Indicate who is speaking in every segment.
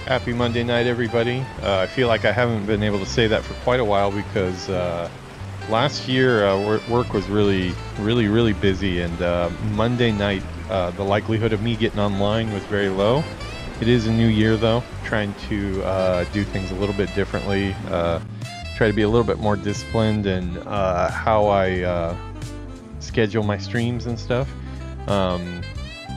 Speaker 1: Happy Monday night, everybody. I feel like I haven't been able to say that for quite a while because last year work was really busy, and Monday night the likelihood of me getting online was very low. It is a new year, though, trying to do things a little bit differently, try to be a little bit more disciplined in how I schedule my streams and stuff.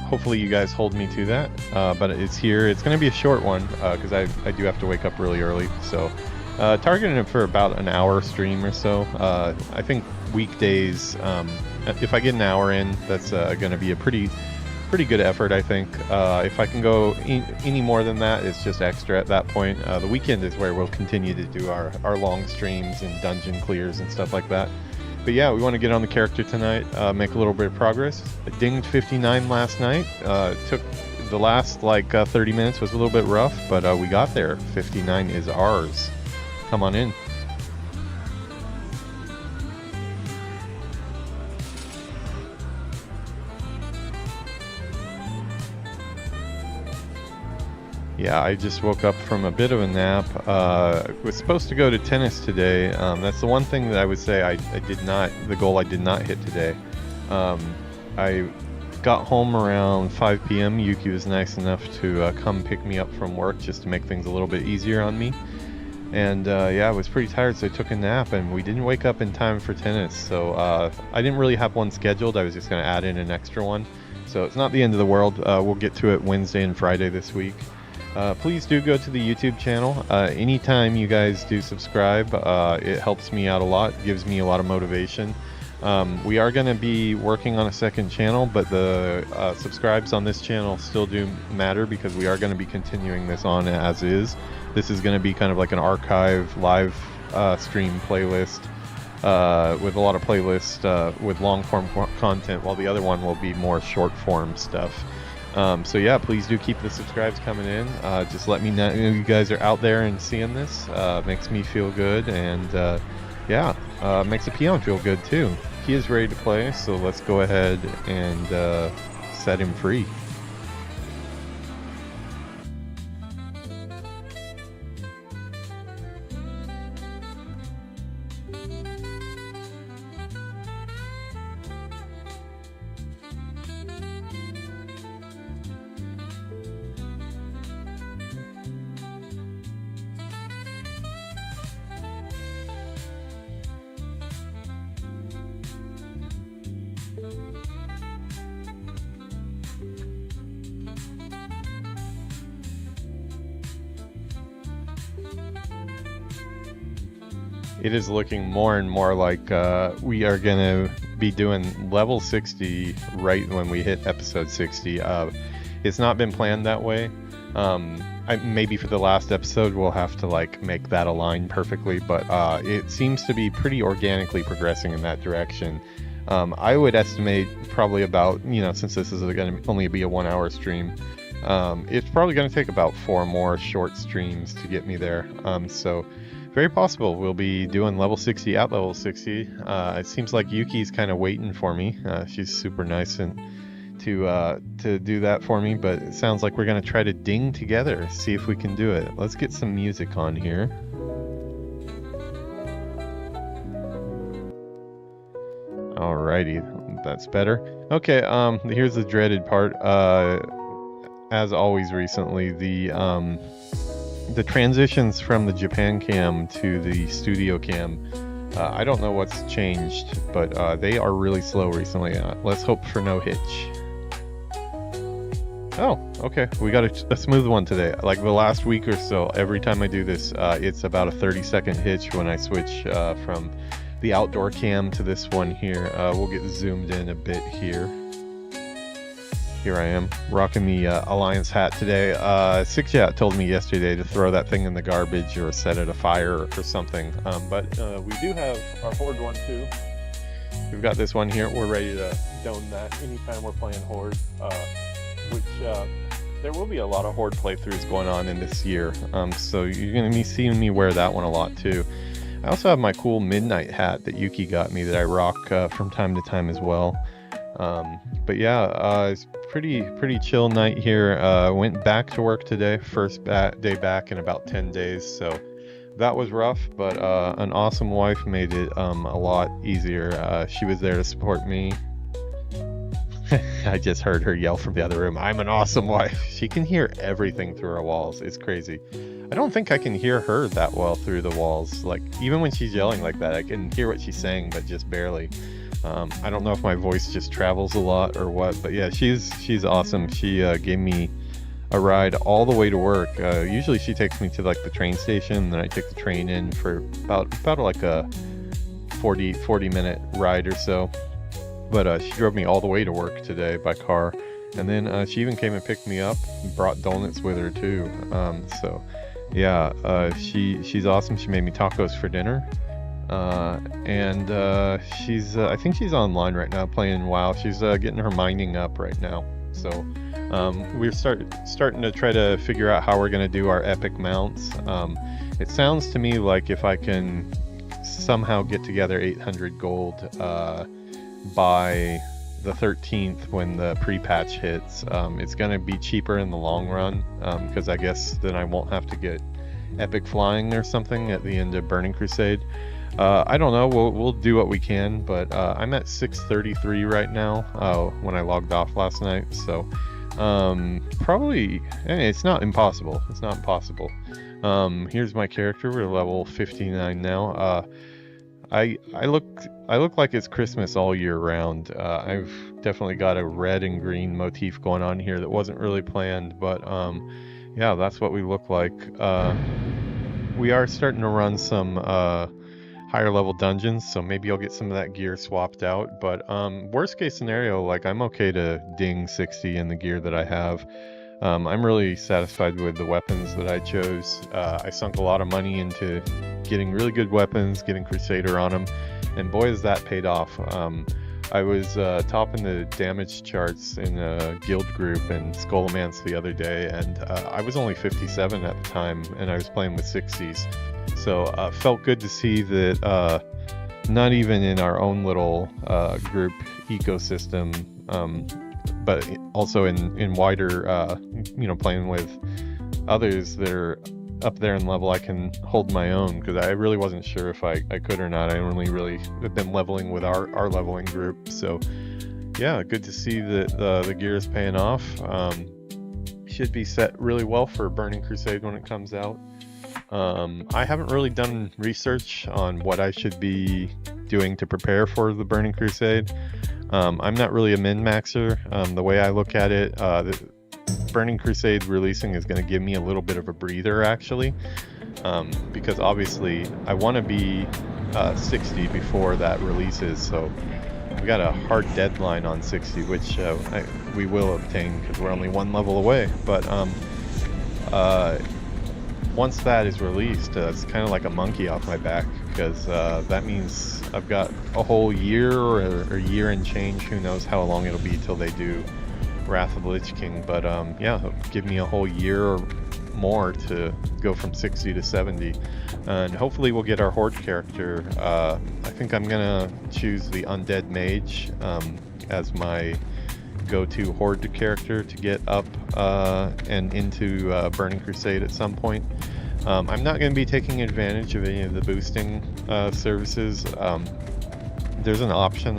Speaker 1: Hopefully you guys hold me to that, but it's here. It's going to be a short one because I do have to wake up really early, so targeting it for about an hour stream or so. I think weekdays, if I get an hour in, that's going to be a pretty good effort, I think. If I can go any more than that, it's just extra at that point. The weekend is where we'll continue to do our long streams and dungeon clears and stuff like that. But yeah, we want to get on the character tonight, make a little bit of progress. I dinged 59 last night. Took the last 30 minutes was a little bit rough, but we got there. 59 is ours. Come on in. Yeah, I just woke up from a bit of a nap. Was supposed to go to tennis today. That's the one thing that I would say I did not, the goal I did not hit today. I got home around 5 p.m. Yuki was nice enough to come pick me up from work just to make things a little bit easier on me. And yeah, I was pretty tired, so I took a nap, and we didn't wake up in time for tennis. So I didn't really have one scheduled. I was just going to add in an extra one. So it's not the end of the world. We'll get to it Wednesday and Friday this week. Please do go to the YouTube channel. Anytime you guys do subscribe, it helps me out a lot, gives me a lot of motivation. We are going to be working on a second channel, but the subscribes on this channel still do matter because we are going to be continuing this on as is. This is going to be kind of like an archive live stream playlist with a lot of playlists with long form content, while the other one will be more short form stuff. So yeah, please do keep the subscribes coming in. Just let me know you guys are out there and seeing this. Makes me feel good, and yeah, makes the peon feel good too. He is ready to play, so let's go ahead and set him free. It is looking more and more like we are going to be doing level 60 right when we hit episode 60. It's not been planned that way. Maybe for the last episode we'll have to make that align perfectly, but it seems to be pretty organically progressing in that direction. I would estimate probably about, since this is going to only be a 1 hour stream, it's probably going to take about 4 more short streams to get me there. So very possible we'll be doing level 60 at level 60. It seems like Yuki's kind of waiting for me. She's super nice and to do that for me, but it sounds like we're going to try to ding together, see if we can do it. Let's get some music on here. Alrighty, that's better. Okay, here's the dreaded part. As always recently, the transitions from the Japan cam to the studio cam, I don't know what's changed, but they are really slow recently. Let's hope for no hitch. Oh, okay, we got a smooth one today. Like the last week or so, every time I do this, it's about a 30-second hitch when I switch from the outdoor cam to this one here. We'll get zoomed in a bit here. Here I am, rocking the Alliance hat today. Sixchat told me yesterday to throw that thing in the garbage or set it afire or something. But we do have our Horde one too. We've got this one here. We're ready to dome that anytime we're playing Horde. Which there will be a lot of Horde playthroughs going on in this year. So you're going to be seeing me wear that one a lot too. I also have my cool Midnight hat that Yuki got me that I rock from time to time as well. But yeah, it's pretty chill night here. Went back to work today, first day back in about 10 days, so that was rough, but an awesome wife made it a lot easier. She was there to support me. I just heard her yell from the other room, "I'm an awesome wife." She can hear everything through our walls. It's crazy. I don't think I can hear her that well through the walls. Like, even when she's yelling like that, I can hear what she's saying, but just barely. I don't know if my voice just travels a lot or what, but yeah, she's awesome. She gave me a ride all the way to work. Usually she takes me to like the train station, and then I take the train in for about like a 40 minute ride or so. But she drove me all the way to work today by car, and then she even came and picked me up and brought donuts with her too. So yeah, she's awesome. She made me tacos for dinner, and she's I think she's online right now playing WoW. She's getting her mining up right now. So we're starting to try to figure out how we're going to do our epic mounts. It sounds to me like if I can somehow get together 800 gold by the 13th when the pre-patch hits, it's going to be cheaper in the long run, because I guess then I won't have to get epic flying or something at the end of Burning Crusade. I don't know, we'll do what we can, but I'm at 633 right now when I logged off last night, so probably it's not impossible. Here's my character. We're level 59 now. I look like it's Christmas all year round. I've definitely got a red and green motif going on here that wasn't really planned, but yeah, that's what we look like. We are starting to run some higher level dungeons, so maybe I'll get some of that gear swapped out, but worst case scenario, like, I'm okay to ding 60 in the gear that I have. I'm really satisfied with the weapons that I chose. I sunk a lot of money into getting really good weapons, getting Crusader on them, and boy has that paid off. I was topping the damage charts in a guild group in Skullomance the other day, and I was only 57 at the time, and I was playing with 60s. So felt good to see that not even in our own little group ecosystem, but also in wider, playing with others that are up there in level, I can hold my own, because I really wasn't sure if I could or not. I only really have been leveling with our leveling group, so yeah, good to see that the gear is paying off. Should be set really well for Burning Crusade when it comes out. I haven't really done research on what I should be doing to prepare for the Burning Crusade. I'm not really a min-maxer. The way I look at it, the Burning Crusade releasing is going to give me a little bit of a breather, actually, because obviously I want to be 60 before that releases, so we got a hard deadline on 60, which we will obtain because we're only one level away. But once that is released, it's kind of like a monkey off my back, because that means I've got a whole year or year and change. Who knows how long it'll be till they do Wrath of the Lich King, but yeah, it'll give me a whole year or more to go from 60 to 70, and hopefully we'll get our Horde character. I think I'm gonna choose the Undead Mage as my go-to Horde character to get up and into Burning Crusade at some point. I'm not going to be taking advantage of any of the boosting services. There's an option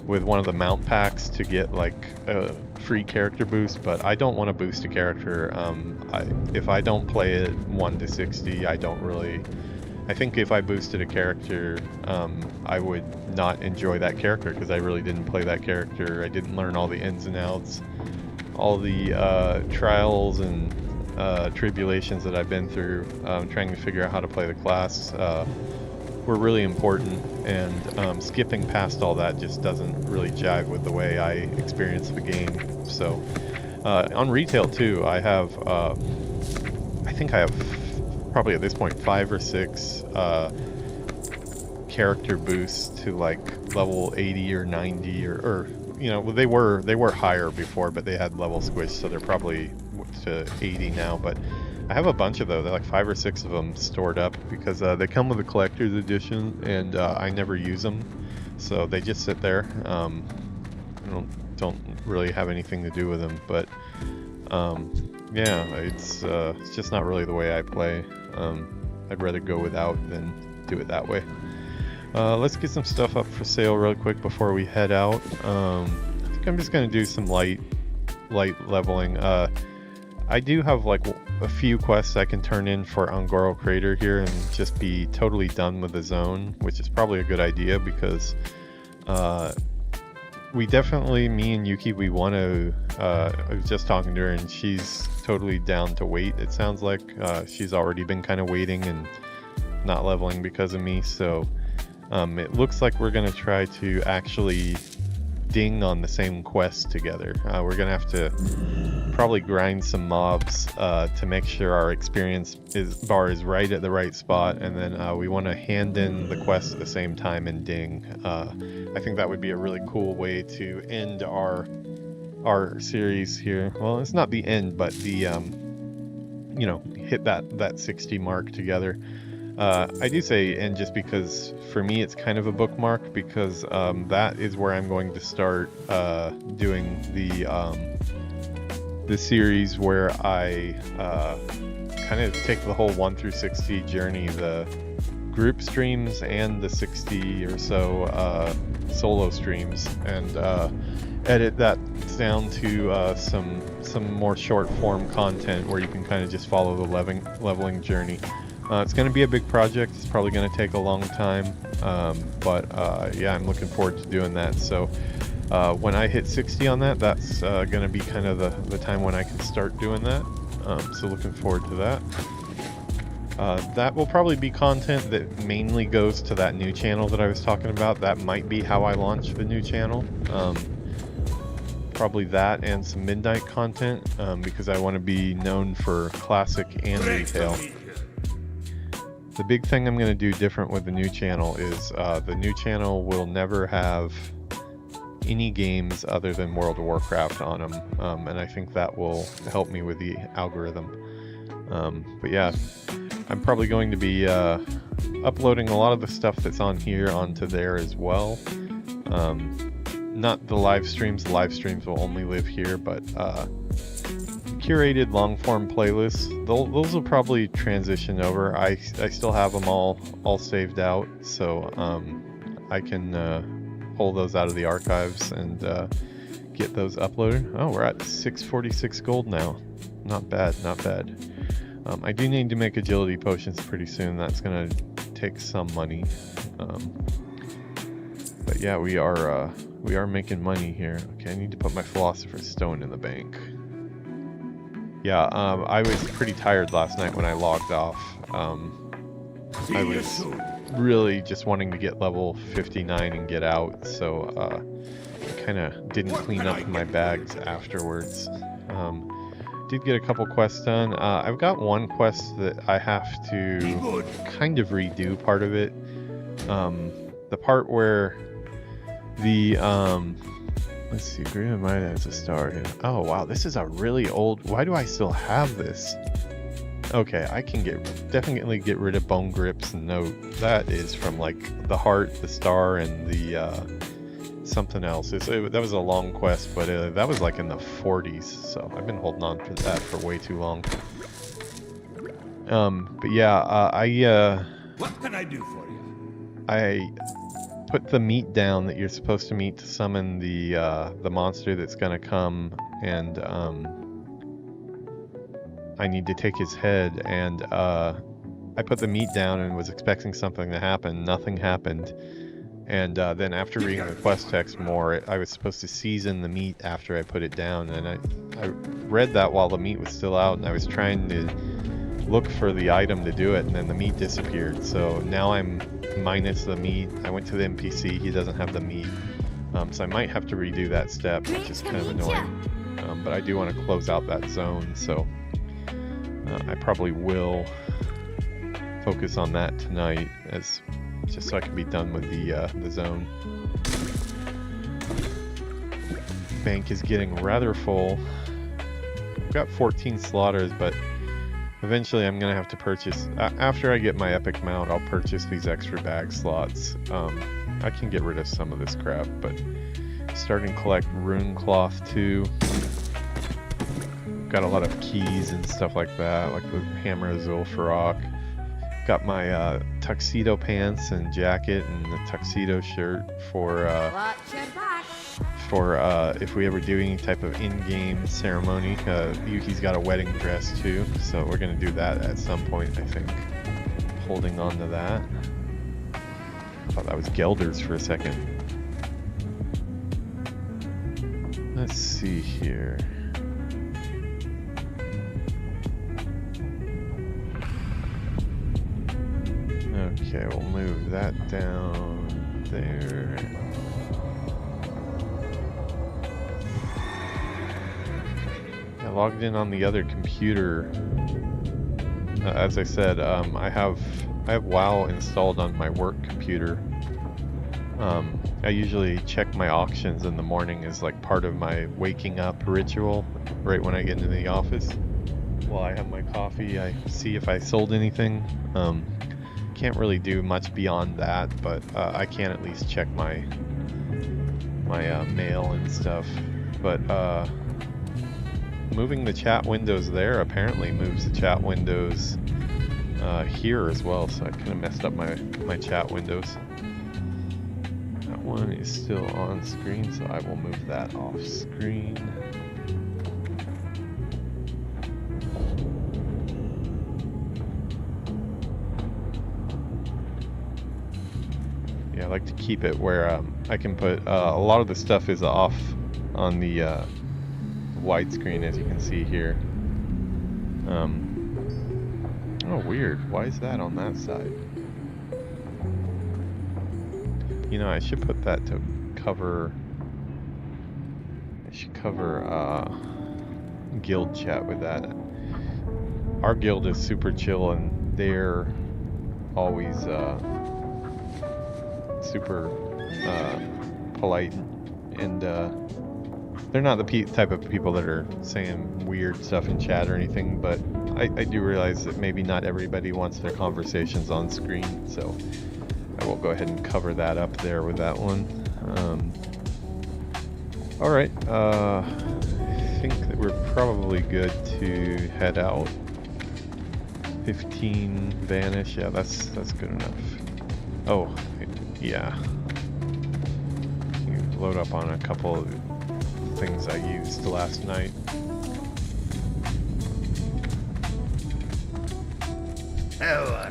Speaker 1: with one of the mount packs to get like a free character boost, but I don't want to boost a character. If I don't play it 1 to 60, I think if I boosted a character, I would not enjoy that character, because I really didn't play that character. I didn't learn all the ins and outs, all the trials and tribulations that I've been through trying to figure out how to play the class were really important, and skipping past all that just doesn't really jive with the way I experience the game. So on retail too, I have I think I have probably at this point 5 or 6 character boosts to like level 80 or 90 or they were higher before, but they had level squish, so they're probably to 80 now. But I have a bunch of those. They're like 5 or 6 of them stored up, because they come with a collector's edition, and I never use them, so they just sit there. I don't don't really have anything to do with them. But yeah, it's just not really the way I play. I'd rather go without than do it that way. Let's get some stuff up for sale real quick before we head out. I think I'm just gonna do some light leveling. I do have like a few quests I can turn in for Angoro Crater here and just be totally done with the zone, which is probably a good idea because we definitely, me and Yuki, we want to, I was just talking to her and she's totally down to wait. It sounds like she's already been kind of waiting and not leveling because of me, so it looks like we're going to try to actually ding on the same quest together. We're gonna have to probably grind some mobs to make sure our experience bar is right at the right spot, and then we want to hand in the quest at the same time and ding. I think that would be a really cool way to end our series here. Well, it's not the end, but the you know, hit that 60 mark together. I do say end just because for me it's kind of a bookmark, because that is where I'm going to start doing the series where I kind of take the whole 1 through 60 journey, the group streams and the 60 or so solo streams, and edit that down to some more short form content where you can kind of just follow the leveling journey. It's going to be a big project. It's probably going to take a long time, but yeah, I'm looking forward to doing that. So when I hit 60 on that, that's going to be kind of the time when I can start doing that. So looking forward to that. That will probably be content that mainly goes to that new channel that I was talking about. That might be how I launch the new channel. Probably that and some midnight content, because I want to be known for classic and retail. The big thing I'm going to do different with the new channel is the new channel will never have any games other than World of Warcraft on them, and I think that will help me with the algorithm. But yeah, I'm probably going to be uploading a lot of the stuff that's on here onto there as well. Not the live streams. The live streams will only live here, but curated long form playlists, those will probably transition over. I still have them all saved out, so I can pull those out of the archives and get those uploaded. Oh, we're at 646 gold now. Not bad, not bad. I do need to make agility potions pretty soon. That's gonna take some money, but yeah, we are making money here. Okay, I need to put my Philosopher's Stone in the bank. Yeah, I was pretty tired last night when I logged off. I was really just wanting to get level 59 and get out, so I kind of didn't clean up my bags afterwards. Did get a couple quests done. I've got one quest that I have to kind of redo part of it. The part where the let's see, Green of Might has a star here. Oh wow, this is a really old. Why do I still have this? Okay, I can definitely get rid of Bone Grip's note. That is from like the heart, the star, and the something else. That was a long quest, but that was like in the 40s, so I've been holding on to that for way too long. But yeah,
Speaker 2: what can I do for you?
Speaker 1: I put the meat down that you're supposed to meet to summon the monster that's gonna come, and I need to take his head, and I put the meat down and was expecting something to happen. Nothing happened, and then after reading the quest text more, I was supposed to season the meat after I put it down, and I read that while the meat was still out, and I was trying to look for the item to do it, and then the meat disappeared. So now I'm minus the meat. I went to the NPC, he doesn't have the meat, so I might have to redo that step, which is kind of annoying. But I do want to close out that zone, so I probably will focus on that tonight, just so I can be done with the zone. Bank is getting rather full. I've got 14 slaughters, but eventually I'm gonna have to purchase, after I get my epic mount, I'll purchase these extra bag slots. I can get rid of some of this crap, but starting to collect rune cloth too. Got a lot of keys and stuff like that, like the Hammer of Zul'Farrak. Got my tuxedo pants and jacket and the tuxedo shirt for if we ever do any type of in-game ceremony. Yuki's got a wedding dress too, so we're gonna do that at some point, I think. Holding on to that. I thought that was Gelder's for a second. Let's see here. Okay, we'll move that down there. I logged in on the other computer. As I said, I have WoW installed on my work computer. I usually check my auctions in the morning as like part of my waking up ritual, right when I get into the office. While I have my coffee, I see if I sold anything. Can't really do much beyond that, but I can at least check my mail and stuff. But moving the chat windows there apparently moves the chat windows here as well, so I kind of messed up my chat windows. That one is still on screen, so I will move that off screen. I like to keep it where I can put a lot of the stuff is off on the widescreen, as you can see here. Oh, weird. Why is that on that side? You know, I should put that to cover. I should cover guild chat with that. Our guild is super chill, and they're always super polite, and they're not the type of people that are saying weird stuff in chat or anything, but I do realize that maybe not everybody wants their conversations on screen, so I will go ahead and cover that up there with that one. Alright, I think that we're probably good to head out. 15 vanish, yeah, that's good enough. Oh, yeah. You load up on a couple of things I used last night.
Speaker 2: Oh,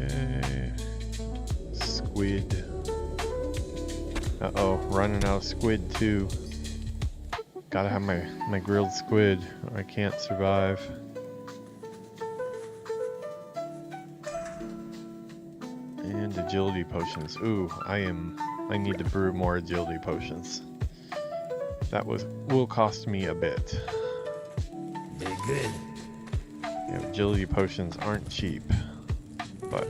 Speaker 1: Okay. Squid. Uh-oh, running out of squid too. Gotta have my grilled squid or I can't survive. And agility potions. Ooh, I need to brew more agility potions. That will cost me a bit.
Speaker 2: very good.
Speaker 1: Yeah, agility potions aren't cheap, but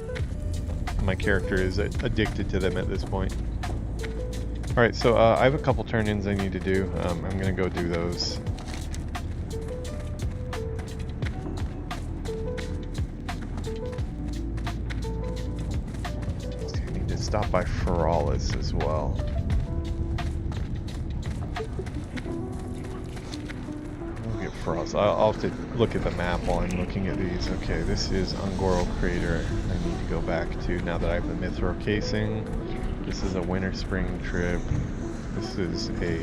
Speaker 1: my character is addicted to them at this point. Alright, so I have a couple turn-ins I need to do. I'm gonna go do those. I need to stop by Feralis as well. We'll get Feralis. I'll have to look at the map while I'm looking at these. Okay, this is Ungoro Crater I need to go back to now that I have the Mithril Casing. This is a winter spring trip. This is a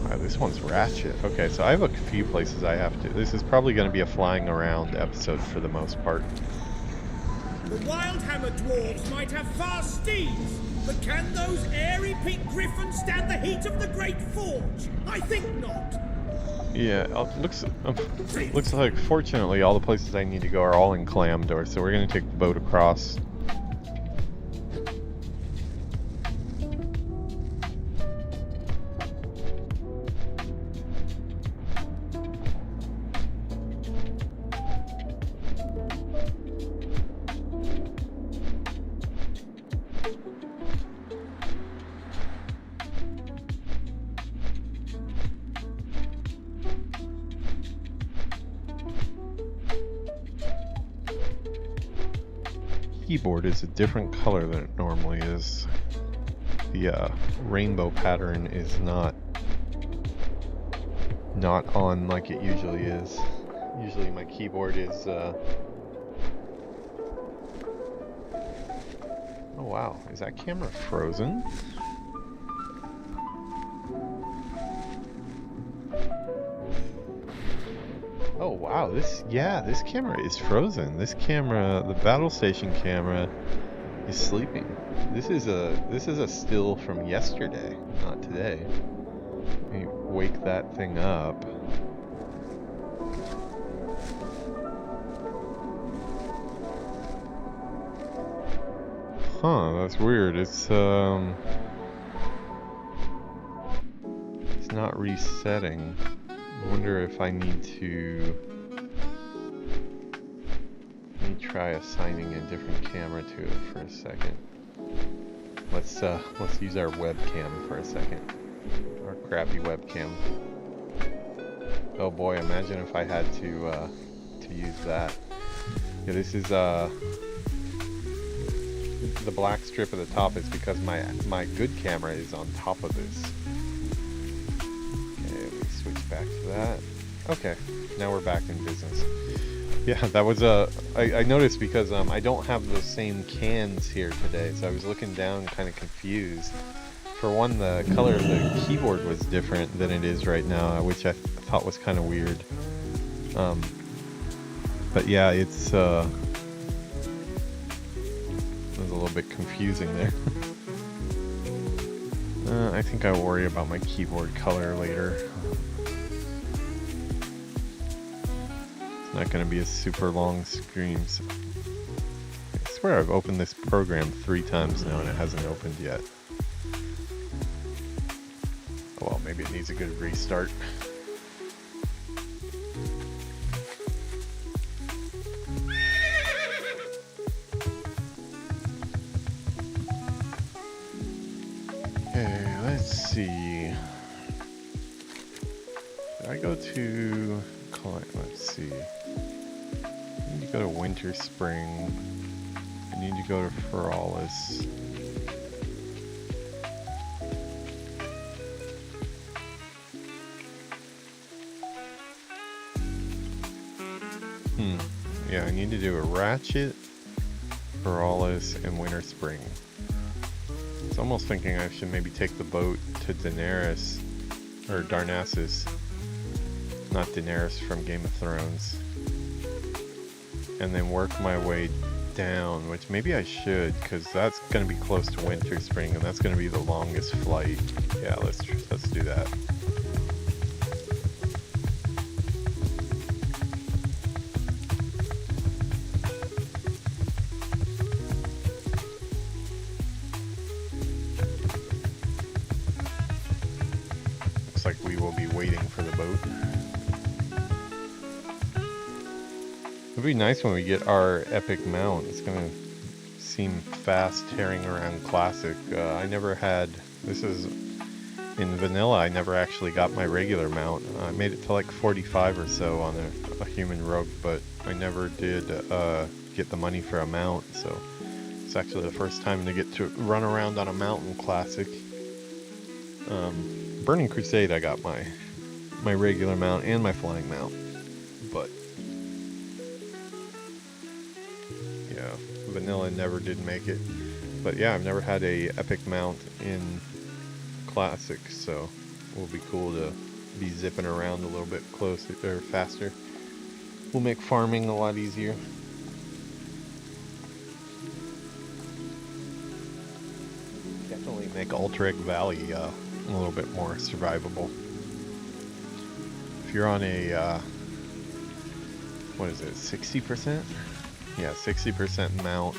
Speaker 1: wow, this one's ratchet. Okay, so I have a few places I have to. This is probably going to be a flying around episode for the most part.
Speaker 3: The Wildhammer dwarves might have fast steeds, but can those airy peaked griffins stand the heat of the Great Forge? I think not.
Speaker 1: Yeah, looks like fortunately all the places I need to go are all in Clamdor, so we're going to take the boat across. keyboard is a different color than it normally is. The rainbow pattern is not on like it usually is. Usually my keyboard is oh wow, is that camera frozen? Oh wow, this camera is frozen. This camera, the battle station camera, is sleeping. This is a still from yesterday, not today. Let me wake that thing up. Huh, that's weird. It's not resetting. I wonder if I need to try assigning a different camera to it for a second. Let's use our webcam for a second. Our crappy webcam. Oh boy, imagine if I had to use that. Yeah, this is the black strip at the top is because my good camera is on top of this. Okay, let me switch back to that. Okay, now we're back in business. Yeah, that was I noticed because I don't have those same cans here today, so I was looking down kind of confused. For one, the color of the keyboard was different than it is right now, which I thought was kind of weird. But yeah, it's was a little bit confusing there. I think I'll worry about my keyboard color later. It's not going to be a super long stream. So I swear I've opened this program 3 times now and it hasn't opened yet. Oh well, maybe it needs a good restart. Okay, let's see. Did I go to client? Let's see. I need to go to Winter Spring. I need to go to Forza. Yeah, I need to do a Ratchet, Forza, and Winter Spring. I was almost thinking I should maybe take the boat to Daenerys, or Darnassus, not Daenerys from Game of Thrones, and then work my way down, which maybe I should, because that's going to be close to Winter Spring, and that's going to be the longest flight. Yeah, let's do that. Looks like we will be waiting for the boat. It'd be nice when we get our epic mount. It's gonna seem fast tearing around classic. I never had, this is in vanilla, I never actually got my regular mount. I made it to like 45 or so on a human rogue, but I never did get the money for a mount, so it's actually the first time to get to run around on a mountain classic. Burning Crusade I got my regular mount and my flying mount, but yeah, vanilla never did make it. But yeah, I've never had a epic mount in classic, so it will be cool to be zipping around a little bit closer or faster. Will make farming a lot easier. Definitely make Alterac Valley a little bit more survivable. If you're on a what is it, 60%? Yeah, 60% mount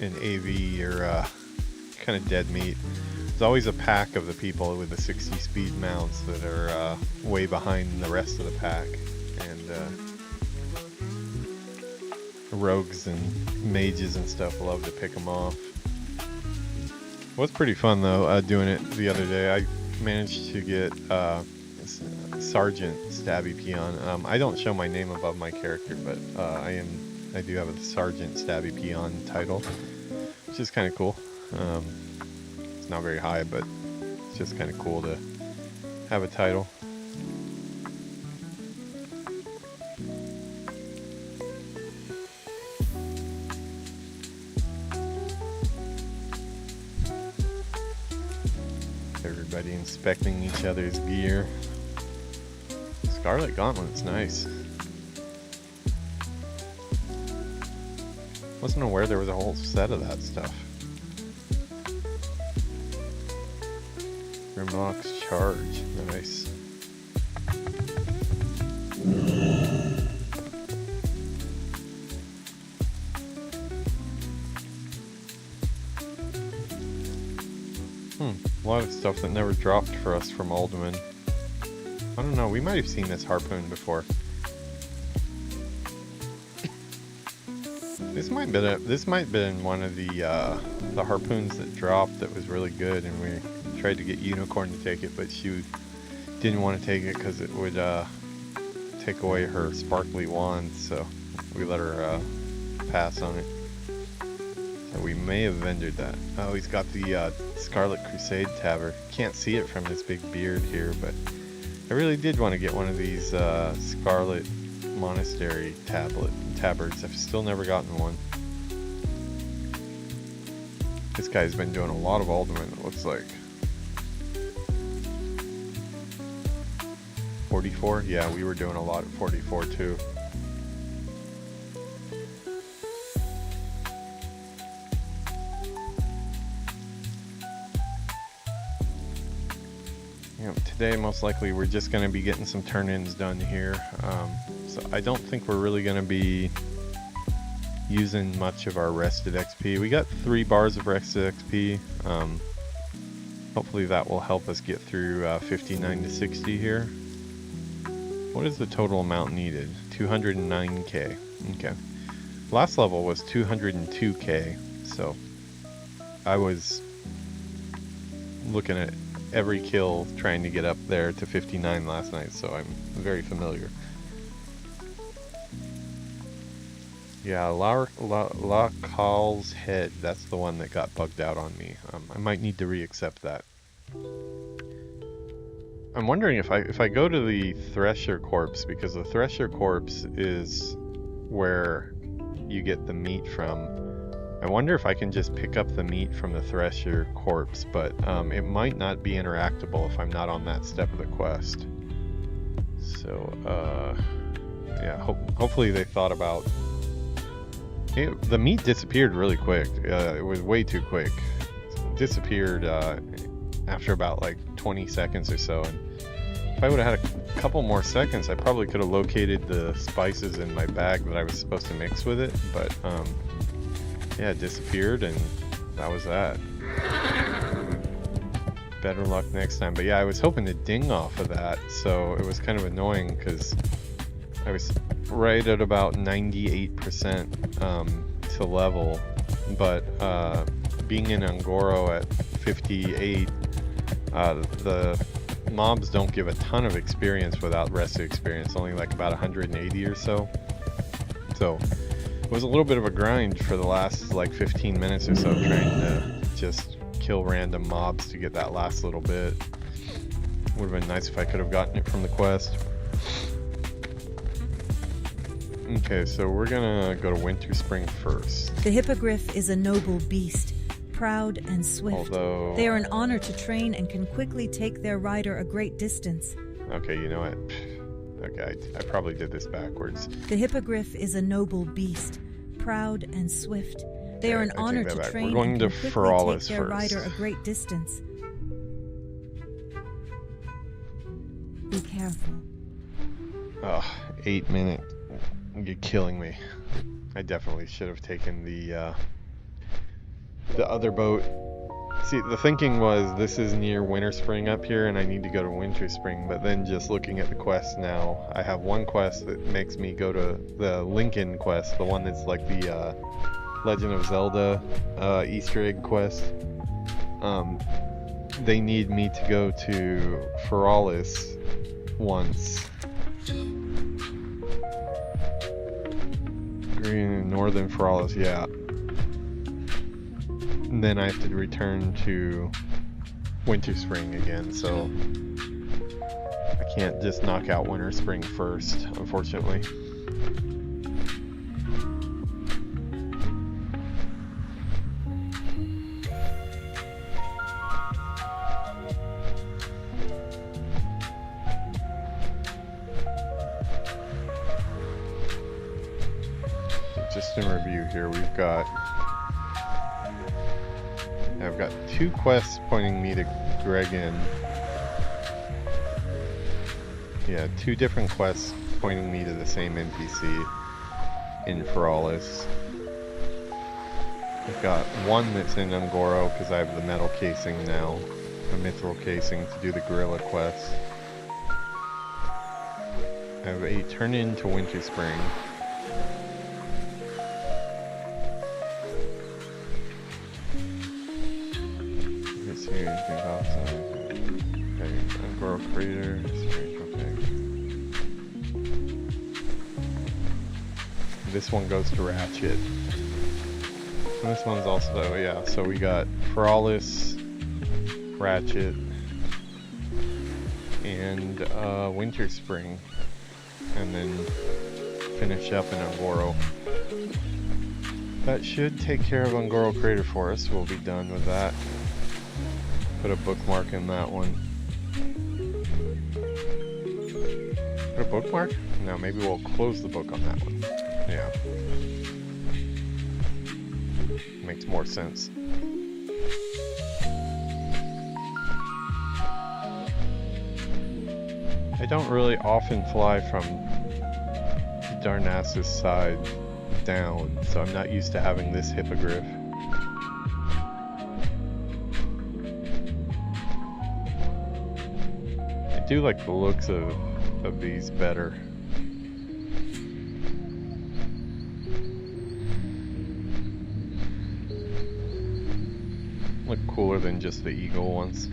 Speaker 1: in AV, you're kind of dead meat. There's always a pack of the people with the 60 speed mounts that are way behind the rest of the pack, and rogues and mages and stuff love to pick them off. It was pretty fun though, doing it the other day. I managed to get Sergeant Stabby Peon. I don't show my name above my character, but I I do have a Sergeant Stabby Peon title, which is kind of cool. It's not very high, but it's just kind of cool to have a title. Everybody inspecting each other's gear. Scarlet Gauntlet's nice. Wasn't aware there was a whole set of that stuff. Grimlock's Charge, nice. A lot of stuff that never dropped for us from Alderman. I don't know, we might have seen this harpoon before. This might have been one of the harpoons that dropped that was really good, and we tried to get Unicorn to take it, but she didn't want to take it because it would take away her sparkly wand, so we let her pass on it. So we may have vendored that. Oh, he's got the Scarlet Crusade tabard. Can't see it from this big beard here, but I really did want to get one of these Scarlet Monastery tabards. I've still never gotten one. This guy's been doing a lot of Alderman, it looks like. 44? Yeah, we were doing a lot at 44 too. Today, most likely, we're just going to be getting some turn-ins done here. So I don't think we're really going to be using much of our rested XP. We got 3 bars of rested XP. Hopefully that will help us get through 59 to 60 here. What is the total amount needed? 209k. Okay. Last level was 202k, so I was looking at every kill trying to get up there to 59 last night, so I'm very familiar. Yeah, La Call's head, that's the one that got bugged out on me. I might need to re-accept that. I'm wondering if I go to the Thresher Corpse, because the Thresher Corpse is where you get the meat from. I wonder if I can just pick up the meat from the Thresher Corpse, but it might not be interactable if I'm not on that step of the quest. So, yeah, hopefully they thought about... the meat disappeared really quick. It was way too quick. It disappeared after about like 20 seconds or so, and if I would have had a couple more seconds, I probably could have located the spices in my bag that I was supposed to mix with it, but yeah, it disappeared, and that was that. Better luck next time. But yeah, I was hoping to ding off of that, so it was kind of annoying because I was right at about 98% to level, but being in Angoro at 58, the mobs don't give a ton of experience without rested experience, only like about 180 or so. So it was a little bit of a grind for the last like 15 minutes or so, trying to just kill random mobs to get that last little bit. Would have been nice if I could have gotten it from the quest. Okay, so we're gonna go to Winter Spring first.
Speaker 4: The hippogriff is a noble beast, proud and swift.
Speaker 1: Although...
Speaker 4: they are an honor to train and can quickly take their rider a great distance.
Speaker 1: Okay, you know what? Okay, I probably did this backwards.
Speaker 4: The hippogriff is a noble beast, proud and swift. They are an honor to train and can quickly take their rider a great distance. Be careful.
Speaker 1: Oh, 8 minutes. You're killing me. I definitely should have taken the other boat. See, the thinking was this is near Winter Spring up here and I need to go to Winter Spring, but then just looking at the quest now, I have one quest that makes me go to the Lincoln quest, the one that's like the Legend of Zelda Easter egg quest. They need me to go to Feralis once. Green Northern Feralis, yeah. And then I have to return to Winter Spring again, so I can't just knock out Winter Spring first, unfortunately. Just in review here, I've got 2 quests pointing me to Gregan. Yeah, 2 different quests pointing me to the same NPC in Feralis. I've got one that's in Ungoro because I have the metal casing now, the mithril casing to do the gorilla quest. I have a turn into Winter Spring. Crater, okay. This one goes to Ratchet. And this one's also, yeah, so we got Feralis, Ratchet, and Winter Spring. And then finish up in Ungoro. That should take care of Ungoro Crater for us. We'll be done with that. Put a bookmark in that one. Put a bookmark? No, maybe we'll close the book on that one. Yeah. Makes more sense. I don't really often fly from Darnassus' side down, so I'm not used to having this hippogriff. I do like the looks of these better. Look cooler than just the eagle ones.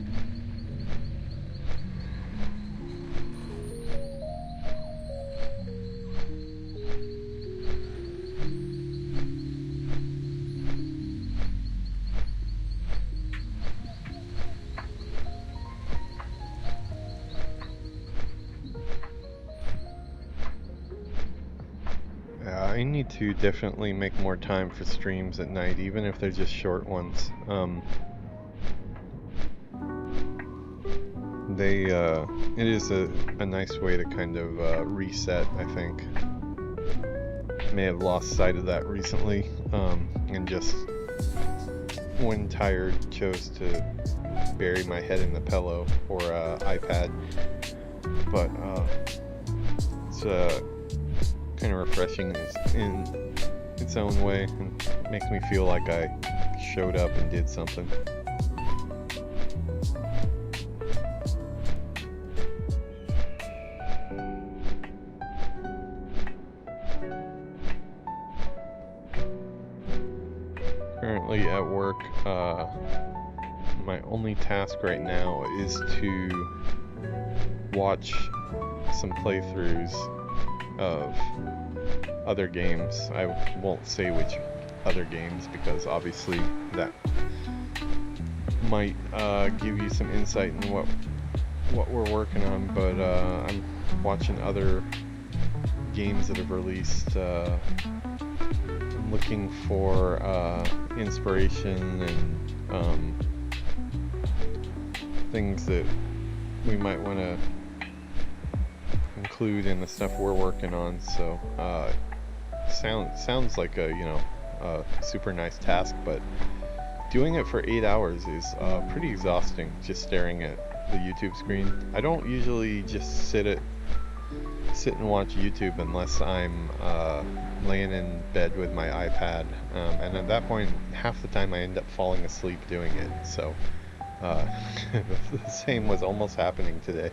Speaker 1: I need to definitely make more time for streams at night, even if they're just short ones. It is a nice way to kind of reset, I think. May have lost sight of that recently, and just when tired chose to bury my head in the pillow or iPad. But it's kind of refreshing in its own way, and makes me feel like I showed up and did something. Currently at work, my only task right now is to watch some playthroughs of other games. I won't say which other games because obviously that might give you some insight in what we're working on, but I'm watching other games that have released. I'm looking for inspiration and things that we might want to include in the stuff we're working on. So sounds like a a super nice task, but doing it for 8 hours is pretty exhausting, just staring at the YouTube screen. I don't usually just sit and watch YouTube unless I'm laying in bed with my iPad, and at that point half the time I end up falling asleep doing it. So the same was almost happening today.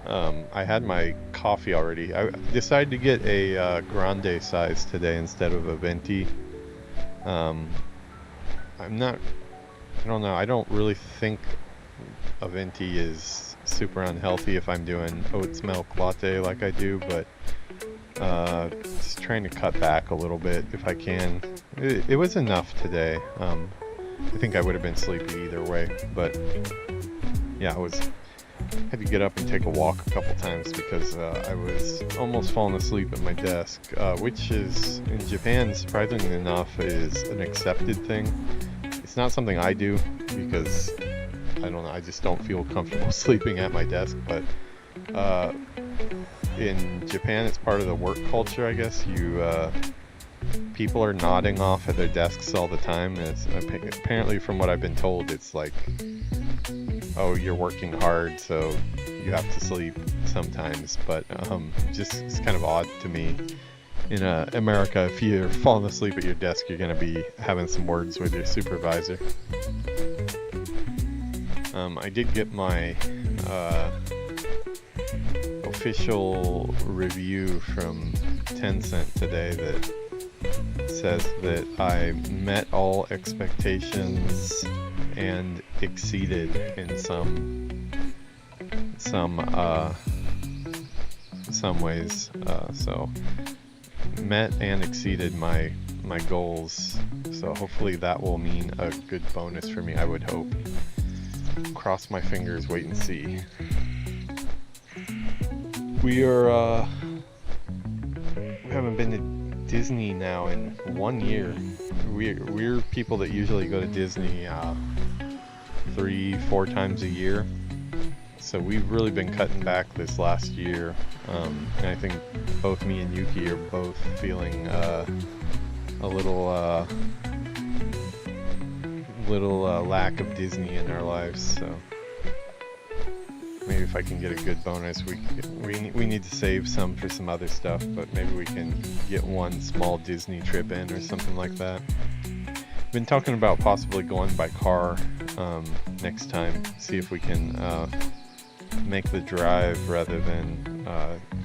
Speaker 1: I had my coffee already. I decided to get a grande size today instead of a venti. I don't know, I don't really think a venti is super unhealthy if I'm doing oats milk latte like I do, but Just trying to cut back a little bit if I can. It was enough today. I think I would have been sleepy either way, but yeah, had to get up and take a walk a couple times because I was almost falling asleep at my desk, which is, in Japan, surprisingly enough, is an accepted thing. It's not something I do because, I don't know, I just don't feel comfortable sleeping at my desk, but in Japan it's part of the work culture, I guess. People are nodding off at their desks all the time, and it's, apparently from what I've been told, it's like, oh, you're working hard, so you have to sleep sometimes, but just it's kind of odd to me. In America, if you're falling asleep at your desk, you're going to be having some words with your supervisor. I did get my official review from Tencent today that says that I met all expectations and exceeded in some ways. So met and exceeded my goals. So hopefully that will mean a good bonus for me, I would hope. Cross my fingers, wait and see. We haven't been to Disney now in 1 year. We're people that usually go to Disney 3-4 times a year. So we've really been cutting back this last year. And I think both me and Yuki are both feeling a little lack of Disney in our lives. So maybe if I can get a good bonus, we need to save some for some other stuff, but maybe we can get one small Disney trip in or something like that. Been talking about possibly going by car next time, see if we can make the drive rather than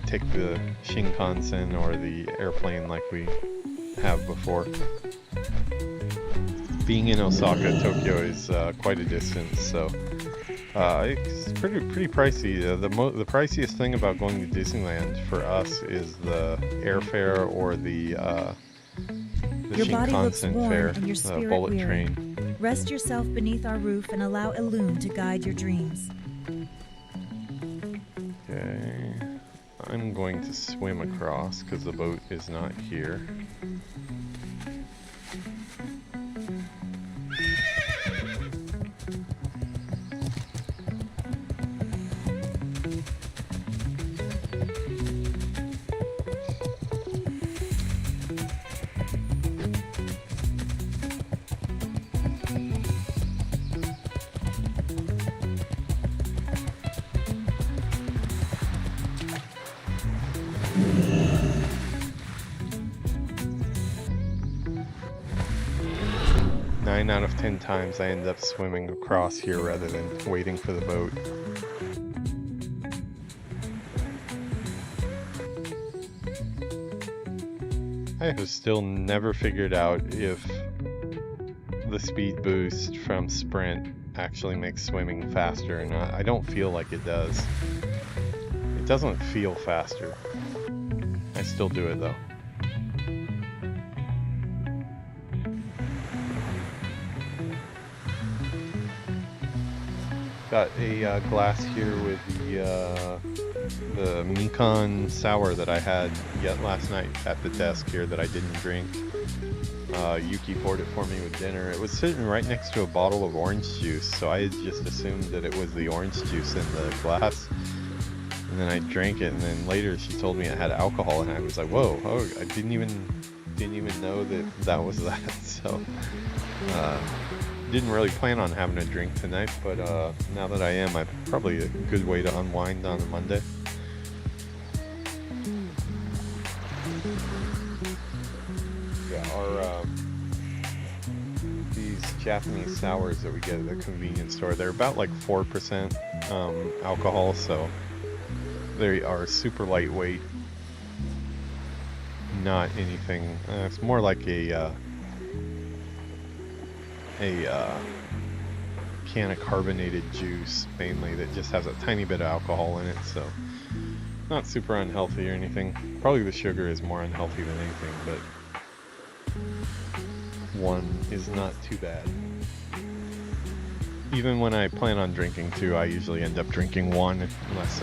Speaker 1: take the Shinkansen or the airplane like we have before. Being in Osaka, Tokyo is quite a distance, so it's pretty pricey. The priciest thing about going to Disneyland for us is the airfare or the Shinkansen fare, the bullet train.
Speaker 4: Rest yourself beneath our roof and allow Elune to guide your dreams.
Speaker 1: Okay, I'm going to swim across because the boat is not here. Nine out of 10 times I end up swimming across here rather than waiting for the boat. I have still never figured out if the speed boost from sprint actually makes swimming faster or not. I don't feel like it does. It doesn't feel faster. I still do it though. Got a glass here with the Mikan sour that I had last night at the desk here that I didn't drink. Yuki poured it for me with dinner. It was sitting right next to a bottle of orange juice, so I had just assumed that it was the orange juice in the glass. And then I drank it, and then later she told me it had alcohol, and I was like, "Whoa! Oh, I didn't even know that was that." So. Didn't really plan on having a drink tonight, but now that I am, probably a good way to unwind on a Monday. Yeah, these Japanese sours that we get at the convenience store, they're about like 4% alcohol, so they are super lightweight. Not anything. It's more like a can of carbonated juice mainly that just has a tiny bit of alcohol in it, so not super unhealthy or anything. Probably the sugar is more unhealthy than anything, but 1 is not too bad. Even when I plan on drinking 2, I usually end up drinking 1 unless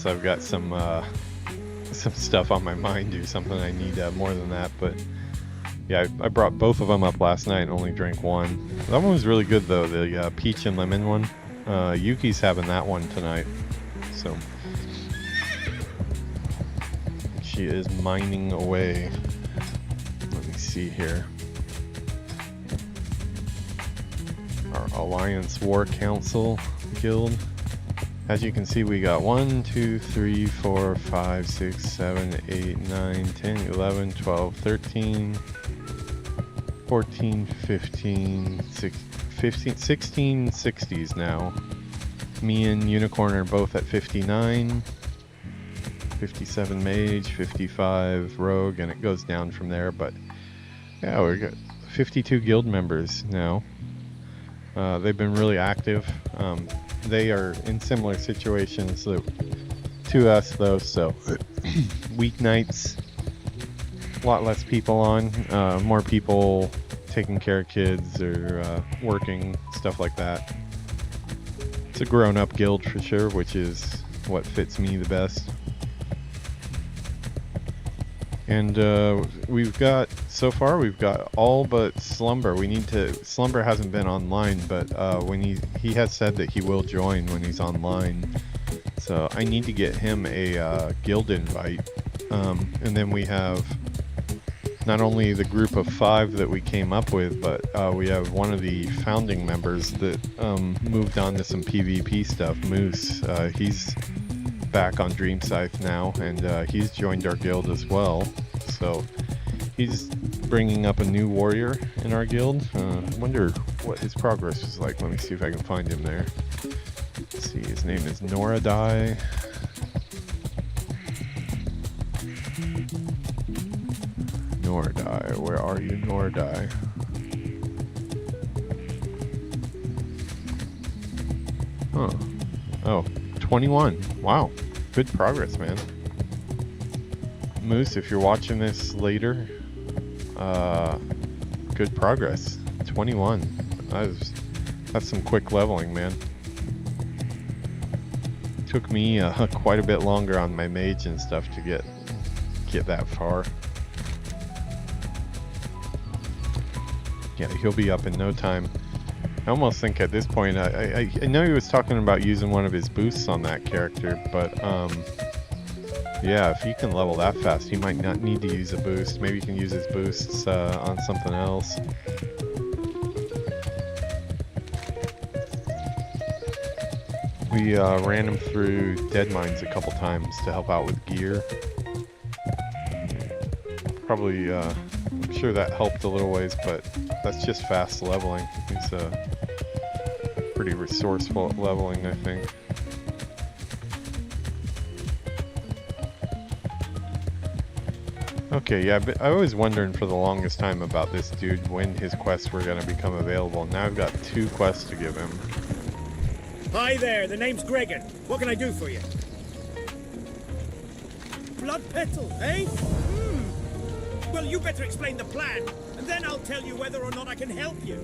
Speaker 1: I've got some stuff on my mind or something I need more than that. But yeah, I brought both of them up last night and only drank 1. That one was really good though, the peach and lemon one. Yuki's having that one tonight, so she is mining away. Let me see here. Our Alliance War Council Guild. As you can see, we got 1, 2, 3, 4, 5, 6, 7, 8, 9, 10, 11, 12, 13, 14, 15, 16 60s now. Me and Unicorn are both at 59, 57 Mage, 55 Rogue, and it goes down from there. But yeah, we got 52 guild members now. They've been really active. They are in similar situations to us though, so weeknights, a lot less people on, more people taking care of kids or working, stuff like that. It's a grown-up guild for sure, which is what fits me the best. And so far we've got all but Slumber. Slumber hasn't been online, but when he has said that he will join when he's online. So I need to get him a guild invite. And then we have not only the group of 5 that we came up with, but we have one of the founding members that moved on to some PvP stuff, Moose. He's back on Dream Scythe now, and he's joined our guild as well. So he's bringing up a new warrior in our guild. I wonder what his progress is like. Let me see if I can find him there. Let's see, his name is Noradai. Noradai, where are you, Noradai? Huh. Oh, 21. Wow. Good progress, man. Moose, if you're watching this later, good progress. 21. That's some quick leveling, man. Took me quite a bit longer on my mage and stuff to get that far. Yeah, he'll be up in no time. I almost think at this point, I know he was talking about using one of his boosts on that character, but yeah, if he can level that fast, he might not need to use a boost. Maybe he can use his boosts on something else. We ran him through dead mines a couple times to help out with gear. Probably, I'm sure that helped a little ways, but that's just fast leveling. He's pretty resourceful at leveling, I think. Okay, yeah, I was wondering for the longest time about this dude, when his quests were going to become available. Now I've got 2 quests to give him.
Speaker 3: Hi there, the name's Gregor. What can I do for you? Blood petal, eh? Well, you better explain the plan, and then I'll tell you whether or not I can help you.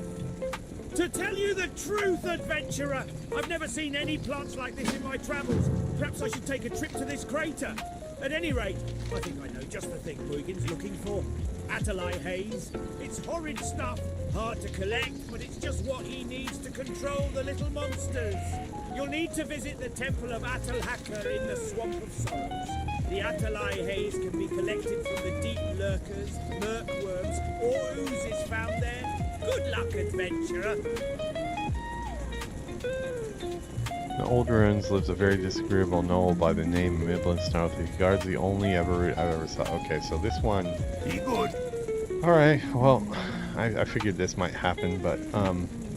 Speaker 3: To tell you the truth, adventurer, I've never seen any plants like this in my travels. Perhaps I should take a trip to this crater. At any rate, I think I know just the thing Huygen's looking for. Attalai haze. It's horrid stuff, hard to collect, but it's just what he needs to control the little monsters. You'll need to visit the temple of Atalhaka in the Swamp of Sorrows. The Attalai haze can be collected from the deep lurkers, murkworms, or oozes found there. Good luck, adventurer.
Speaker 1: The Old Ruins lives a very disagreeable gnoll by the name Midland Snout. He guards the only route I've ever saw. Okay, so this one...
Speaker 2: Be good.
Speaker 1: Alright, well, I figured this might happen, but,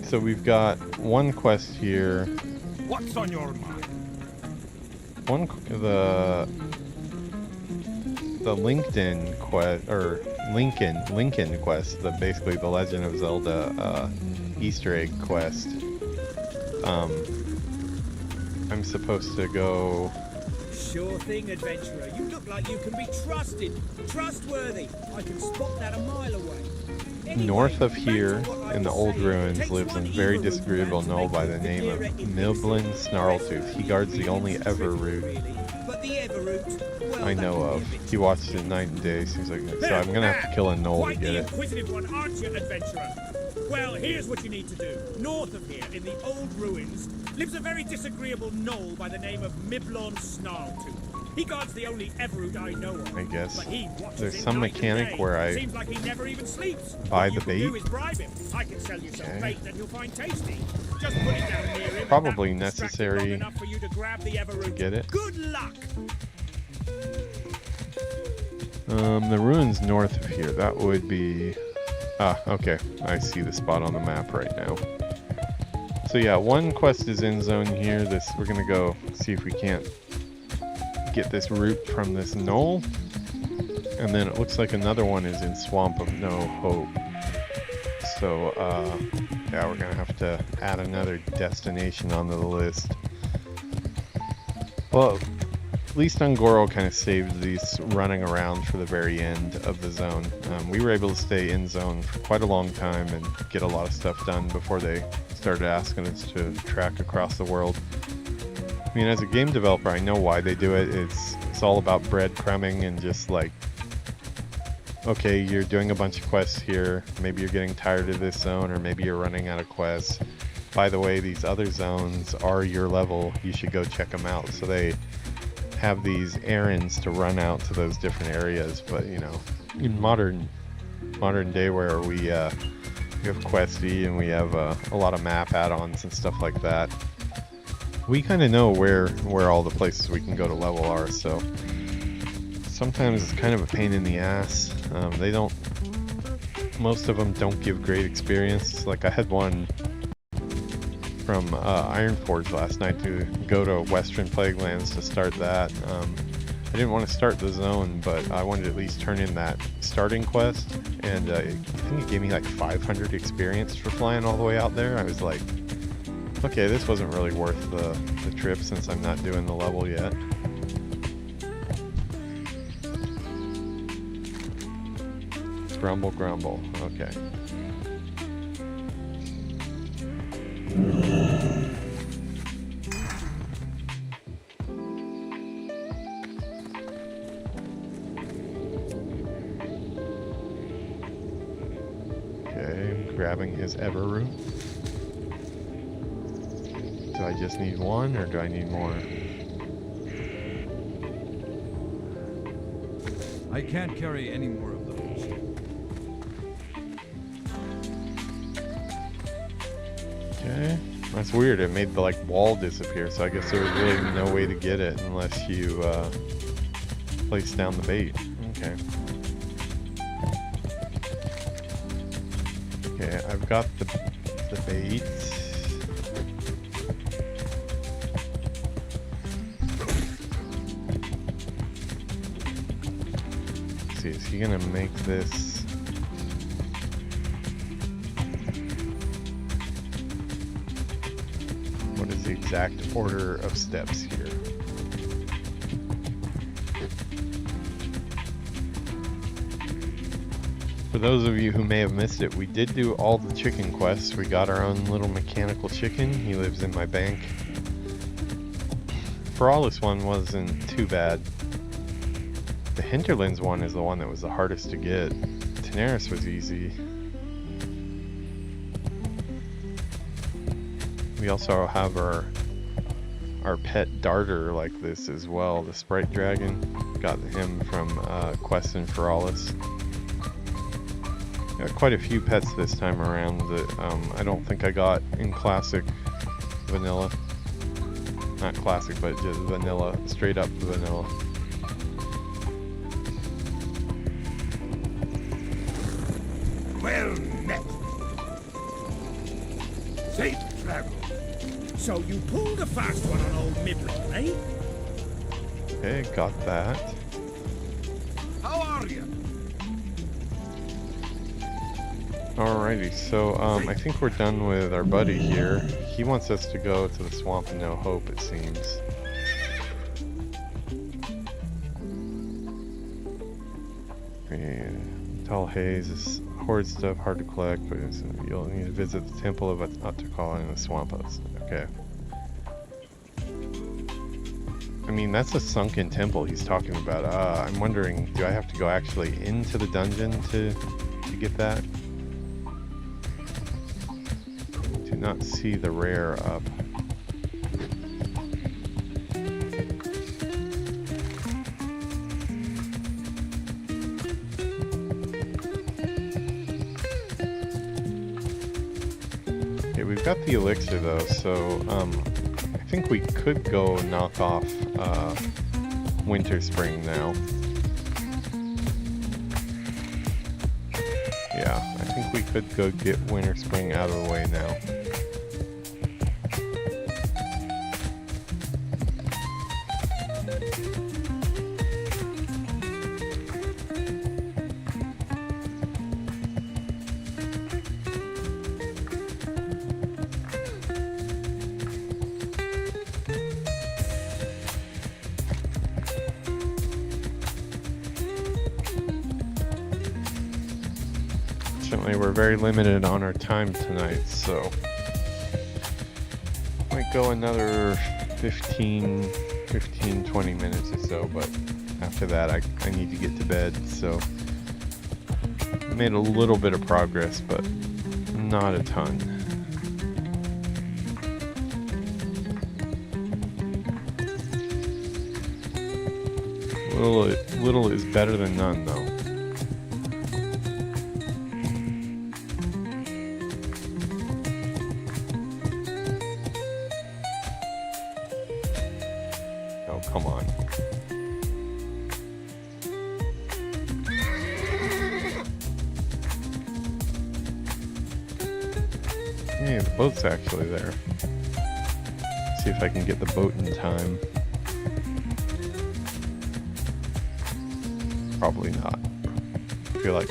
Speaker 1: so we've got one quest here.
Speaker 2: What's on your mind?
Speaker 1: The LinkedIn quest, or Lincoln quest, basically the Legend of Zelda Easter egg quest. I'm supposed to go
Speaker 3: Sure thing, adventurer. You look like you can be trusted. Trustworthy. I can spot that a mile away. Anyway,
Speaker 1: North of here,
Speaker 3: back to what I
Speaker 1: in the
Speaker 3: was
Speaker 1: old
Speaker 3: saying.
Speaker 1: ruins,
Speaker 3: Takes
Speaker 1: lives a
Speaker 3: one
Speaker 1: very
Speaker 3: evil root
Speaker 1: disagreeable
Speaker 3: man to
Speaker 1: gnoll
Speaker 3: make
Speaker 1: by
Speaker 3: you
Speaker 1: the name of
Speaker 3: Vera in
Speaker 1: Milblin
Speaker 3: this.
Speaker 1: Snarltooth. He guards the
Speaker 3: Really
Speaker 1: only
Speaker 3: needs
Speaker 1: ever
Speaker 3: trickery,
Speaker 1: root
Speaker 3: really. But the Everroot, well,
Speaker 1: I
Speaker 3: that
Speaker 1: know
Speaker 3: can be a
Speaker 1: of.
Speaker 3: bit
Speaker 1: He watches it night and day, seems like. So I'm gonna have to kill a gnoll to
Speaker 3: Quite
Speaker 1: get
Speaker 3: the
Speaker 1: it.
Speaker 3: inquisitive one, aren't you, adventurer? Well, here's what you need to do. North of here, in the old ruins, lives a very disagreeable gnoll by the name of Milblin Snarltooth. He guards the only Everroot I know of.
Speaker 1: I guess.
Speaker 3: But he watches
Speaker 1: There's
Speaker 3: it
Speaker 1: some
Speaker 3: night and
Speaker 1: mechanic
Speaker 3: day.
Speaker 1: where I
Speaker 3: Seems like he never even sleeps.
Speaker 1: buy
Speaker 3: What
Speaker 1: the
Speaker 3: you can do
Speaker 1: bait.
Speaker 3: is bribe him. I can sell you some
Speaker 1: Okay.
Speaker 3: bait that he'll find tasty. Just put it down near him.
Speaker 1: Probably
Speaker 3: and that will distract him
Speaker 1: necessary
Speaker 3: long enough for you to grab the Everroot.
Speaker 1: get it.
Speaker 3: Good luck.
Speaker 1: The ruins north of here, that would be... Ah, okay. I see the spot on the map right now. So yeah, one quest is in zone here. We're gonna go see if we can't get this root from this gnoll. And then it looks like another one is in Swamp of No Hope. So, yeah, we're gonna have to add another destination onto the list. Well, at least Ungoro kind of saved these running around for the very end of the zone. We were able to stay in zone for quite a long time and get a lot of stuff done before they started asking us to track across the world. I mean, as a game developer, I know why they do it. It's all about breadcrumbing and just like, okay, you're doing a bunch of quests here. Maybe you're getting tired of this zone, or maybe you're running out of quests. By the way, these other zones are your level. You should go check them out. So they have these errands to run out to those different areas. But you know, in modern day where we have Questy and we have a lot of map add-ons and stuff like that, we kind of know where all the places we can go to level are. So sometimes it's kind of a pain in the ass. Most of them don't give great experience. Like I had one from Ironforge last night to go to Western Plaguelands to start that. I didn't want to start the zone, but I wanted to at least turn in that starting quest, and I think it gave me like 500 experience for flying all the way out there. I was like, okay, this wasn't really worth the trip since I'm not doing the level yet. Grumble, grumble. Okay. Okay, I'm grabbing his Everroot. Do I just need one, or do I need more?
Speaker 2: I can't carry any more of those.
Speaker 1: Okay, that's weird. It made the like wall disappear, so I guess there was really no way to get it unless you place down the bait. Okay. Okay, I've got the bait. Let's see, is he gonna make this? What is the exact order of steps here? For those of you who may have missed it, we did do all the chicken quests. We got our own little mechanical chicken. He lives in my bank. Ferralis one wasn't too bad. The Hinterlands one is the one that was the hardest to get. Tenaris was easy. We also have our pet darter like this as well, the Sprite Dragon. Got him from Quest in Ferralis. Got quite a few pets this time around that I don't think I got in Classic Vanilla. Not Classic, but just Vanilla, straight up Vanilla.
Speaker 2: Well met. Safe travel.
Speaker 3: So you pulled a fast one on old Milblin, eh?
Speaker 1: Okay, got that.
Speaker 2: How are you?
Speaker 1: Alrighty, so I think we're done with our buddy here. He wants us to go to the Swamp of No Hope, it seems. Tall haze is horde stuff, hard to collect, but you'll need to visit the temple of Atakal in the Swampos. Okay. I mean, that's a sunken temple he's talking about. I'm wondering, do I have to go actually into the dungeon to get that? Do not see the rare up. Okay, we've got the elixir though, so I think we could go knock off Winter Spring now. Yeah, I think we could go get Winter Spring out of the way now. We're very limited on our time tonight, so might go another 15, 20 minutes or so, but after that I need to get to bed, so made a little bit of progress, but not a ton. Little is better than none, though. Come on. Hey, the boat's actually there. See if I can get the boat in time. Probably not. I feel like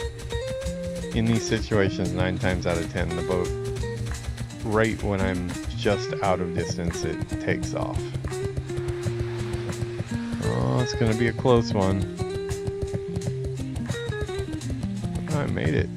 Speaker 1: in these situations, 9 times out of 10, the boat, right when I'm just out of distance, it takes off. Oh, it's gonna be a close one. I made it.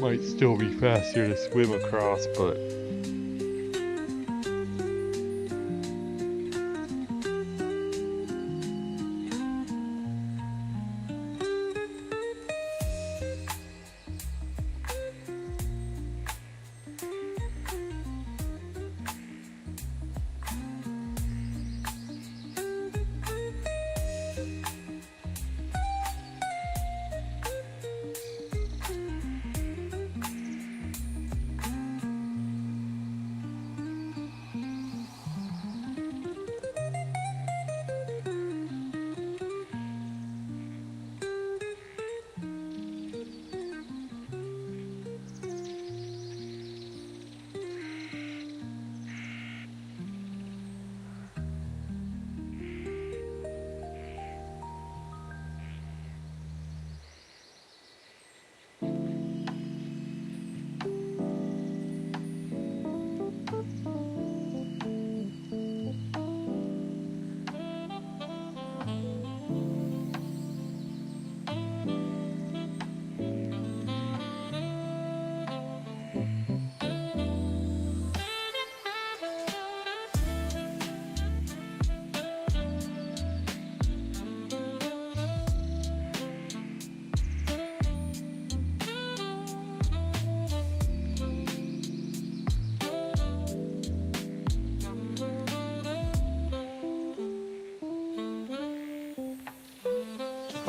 Speaker 1: Might still be faster to swim across, but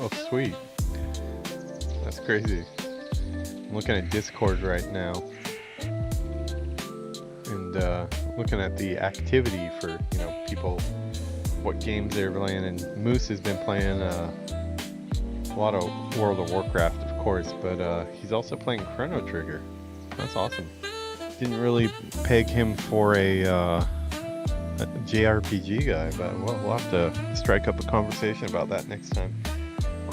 Speaker 1: oh, sweet. That's crazy. I'm looking at Discord right now. And looking at the activity for, you know, people, what games they're playing. And Moose has been playing a lot of World of Warcraft, of course, but he's also playing Chrono Trigger. That's awesome. Didn't really peg him for a JRPG guy, but we'll have to strike up a conversation about that next time.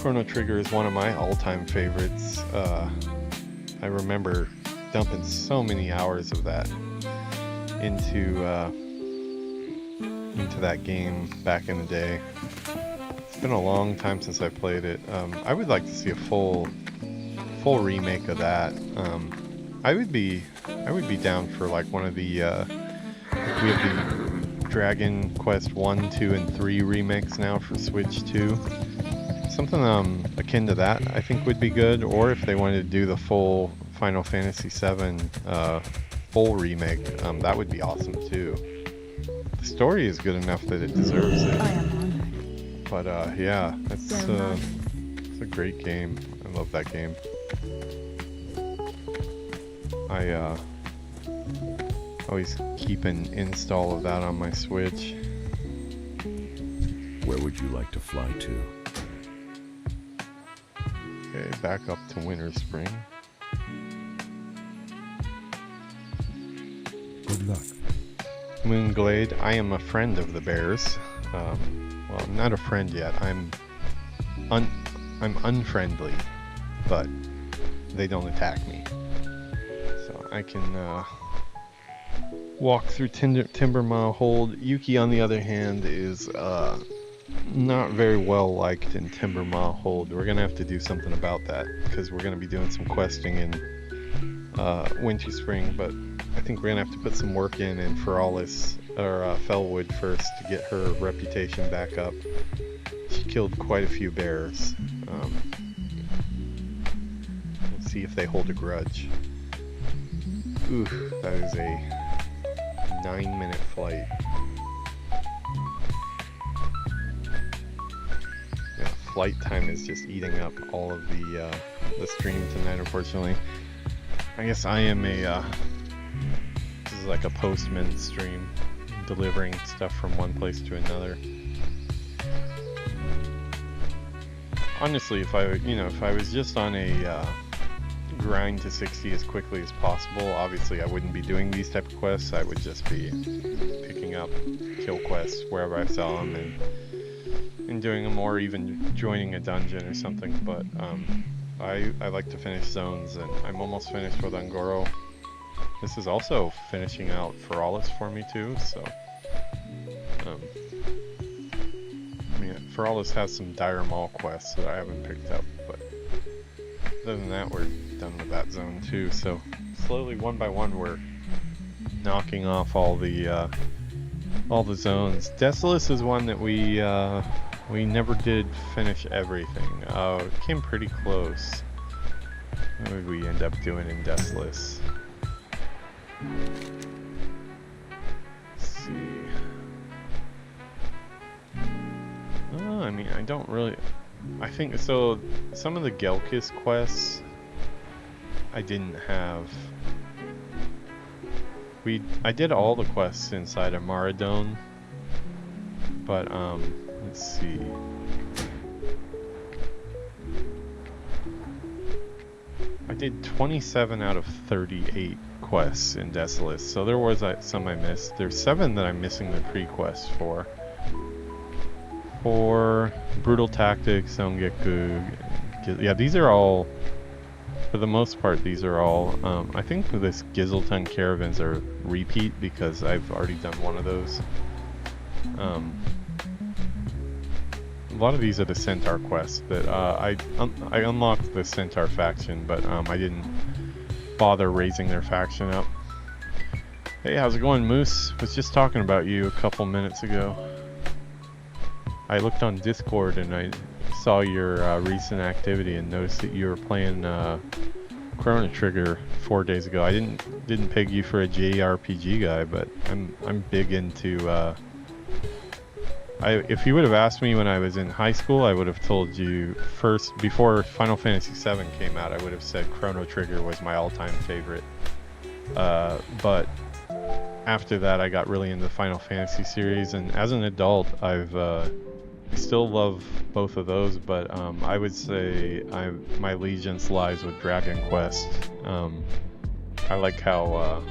Speaker 1: Chrono Trigger is one of my all-time favorites. I remember dumping so many hours of that into that game back in the day. It's been a long time since I played it. I would like to see a full remake of that. I would be down for like one of the we have the Dragon Quest 1, 2, and 3 remakes now for Switch 2. Something akin to that I think would be good, or if they wanted to do the full Final Fantasy VII full remake, that would be awesome too. The story is good enough that it deserves it.
Speaker 4: I am honored.
Speaker 1: But yeah, it's a great game. I love that game. I always keep an install of that on my Switch.
Speaker 2: Where would you like to fly to?
Speaker 1: Okay, back up to Winter Spring.
Speaker 2: Good luck.
Speaker 1: Moonglade, I am a friend of the bears. Well, not a friend yet. I'm unfriendly, but they don't attack me. So I can walk through Timbermile Hold. Yuki, on the other hand, is not very well liked in Timbermile Hold. We're gonna have to do something about that because we're gonna be doing some questing in Winter Spring, but I think we're gonna have to put some work in Feralis or Fellwood first to get her reputation back up. She killed quite a few bears. Let's see if they hold a grudge. Ooh, that is a 9-minute flight. Yeah, flight time is just eating up all of the stream tonight, unfortunately. I guess I am a this is like a postman stream, delivering stuff from one place to another. Honestly, if I was just on a grind to 60 as quickly as possible, obviously I wouldn't be doing these type of quests. I would just be picking up kill quests wherever I saw them and doing them, or even joining a dungeon or something. But I like to finish zones, and I'm almost finished with Ungoro. This is also finishing out Feralis for me too, so I mean, Feralis has some Dire Maul quests that I haven't picked up, but other than that, we're done with that zone too. So slowly, one by one, we're knocking off all the zones. Desolus is one that we never did finish everything. Came pretty close. What did we end up doing in Desolus? Let's see. Oh, I mean, I don't really. I think so. Some of the Gelkis quests I didn't have. I did all the quests inside of Maradone, but let's see. I did 27 out of 38 quests in Desolus, so there was some I missed. There's 7 that I'm missing the pre-quests for. For Brutal Tactics, Ongeku, yeah, these are all, for the most part, these are all, I think this Gizelton Caravans are repeat because I've already done one of those. A lot of these are the Centaur quests that I unlocked the Centaur faction, but I didn't bother raising their faction up. Hey, how's it going, Moose? Was just talking about you a couple minutes ago. I looked on Discord and I saw your recent activity and noticed that you were playing Chrono Trigger 4 days ago. I didn't peg you for a JRPG guy, but I'm big into. If you would have asked me when I was in high school, I would have told you first, before Final Fantasy VII came out, I would have said Chrono Trigger was my all-time favorite. But after that, I got really into the Final Fantasy series, and as an adult, I still love both of those, but I would say my allegiance lies with Dragon Quest. I like how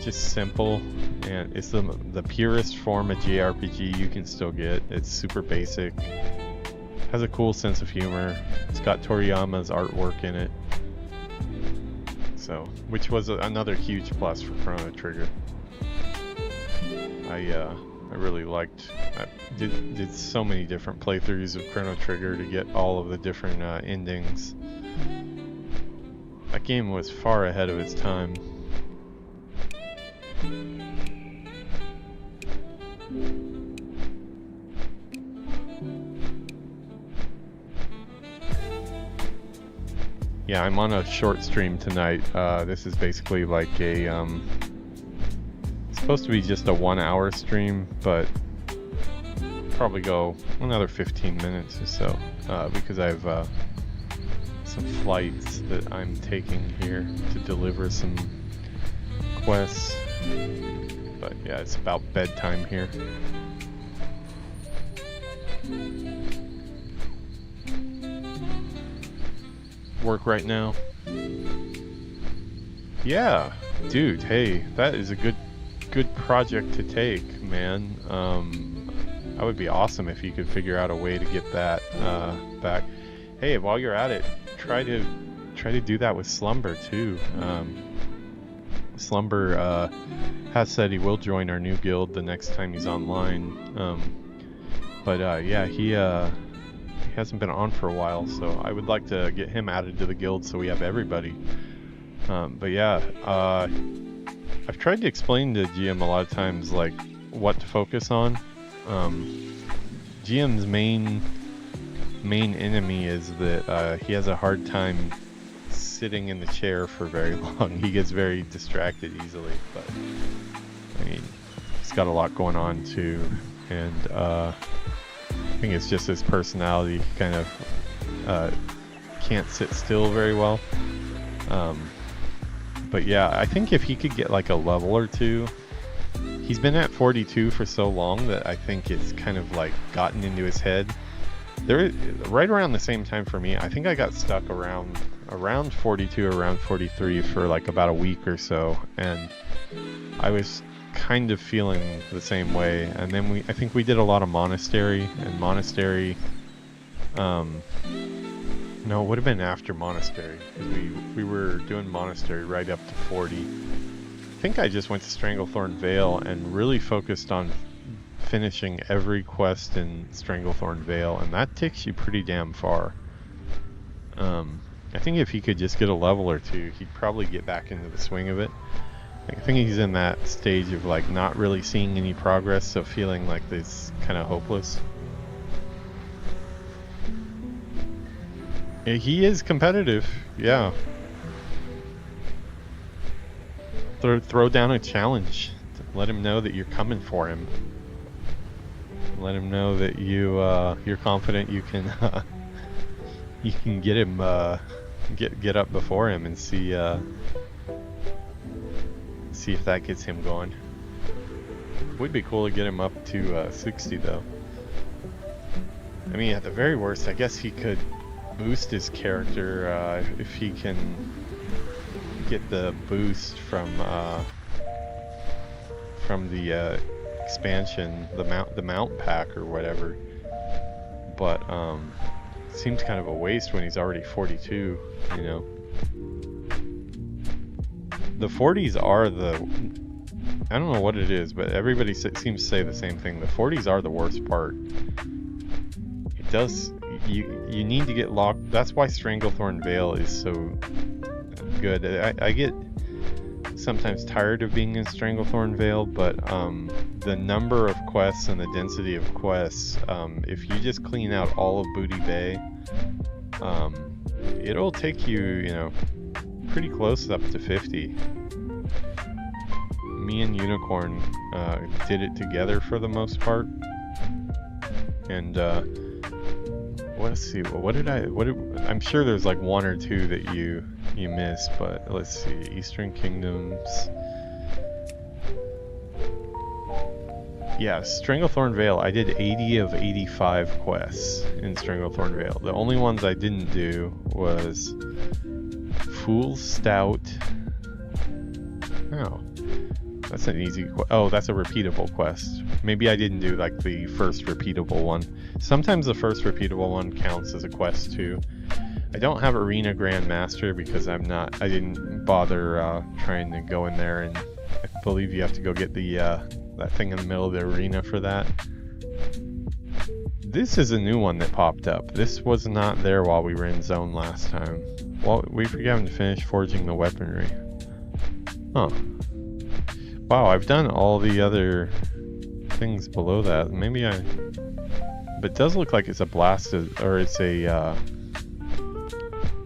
Speaker 1: just simple, and it's the purest form of JRPG you can still get. It's super basic. Has a cool sense of humor. It's got Toriyama's artwork in it. So, which was another huge plus for Chrono Trigger. I really liked. I did so many different playthroughs of Chrono Trigger to get all of the different endings. That game was far ahead of its time. Yeah, I'm on a short stream tonight. This is basically like a, it's supposed to be just a 1 hour stream, but probably go another 15 minutes or so, because I have some flights that I'm taking here to deliver some quests. But yeah, it's about bedtime here. Work right now. Yeah, dude, hey, that is a good project to take, man. That would be awesome if you could figure out a way to get that back. Hey, while you're at it, try to do that with Slumber too. Slumber has said he will join our new guild the next time he's online. Yeah, he hasn't been on for a while, so I would like to get him added to the guild so we have everybody. I've tried to explain to GM a lot of times like what to focus on. GM's main enemy is that he has a hard time sitting in the chair for very long. He gets very distracted easily, but I mean, he's got a lot going on too, and I think it's just his personality. He kind of can't sit still very well. But yeah, I think if he could get like a level or two, he's been at 42 for so long that I think it's kind of like gotten into his head. Right around the same time for me, I think I got stuck around 42, around 43 for like about a week or so, and I was kind of feeling the same way. And then I think we did a lot of Monastery, and Monastery, no, it would have been after Monastery, because we were doing Monastery right up to 40. I think I just went to Stranglethorn Vale and really focused on finishing every quest in Stranglethorn Vale, and that takes you pretty damn far. I think if he could just get a level or two, he'd probably get back into the swing of it. I think he's in that stage of like not really seeing any progress, so feeling like this kind of hopeless. Yeah, he is competitive, yeah. Throw down a challenge. Let him know that you're coming for him. Let him know that you're confident you can you can get him get up before him and see if that gets him going. Would be cool to get him up to 60 though. I mean, at the very worst, I guess he could boost his character if he can get the boost from the expansion, the mount pack or whatever. But it seems kind of a waste when he's already 42, you know. The 40s are the, I don't know what it is, but everybody seems to say the same thing. The 40s are the worst part. It does, you need to get locked. That's why Stranglethorn Vale is so good. I get sometimes tired of being in Stranglethorn Vale, but the number of quests and the density of quests, if you just clean out all of Booty Bay, it'll take you, you know, pretty close up to 50. Me and Unicorn did it together for the most part, and let's see, I'm sure there's like one or two that you missed, but let's see. Eastern Kingdoms. Yeah, Stranglethorn Vale, I did 80 of 85 quests in Stranglethorn Vale. The only ones I didn't do was Fool's Stout. Oh. That's an easy oh, that's a repeatable quest. Maybe I didn't do like the first repeatable one. Sometimes the first repeatable one counts as a quest too. I don't have Arena Grandmaster because I didn't bother trying to go in there, and I believe you have to go get the that thing in the middle of the arena for that. This is a new one that popped up. This was not there while we were in zone last time. Well, we forgot to finish forging the weaponry. Huh. Wow, I've done all the other things below that. Maybe I... But it does look like it's a blasted... Or it's a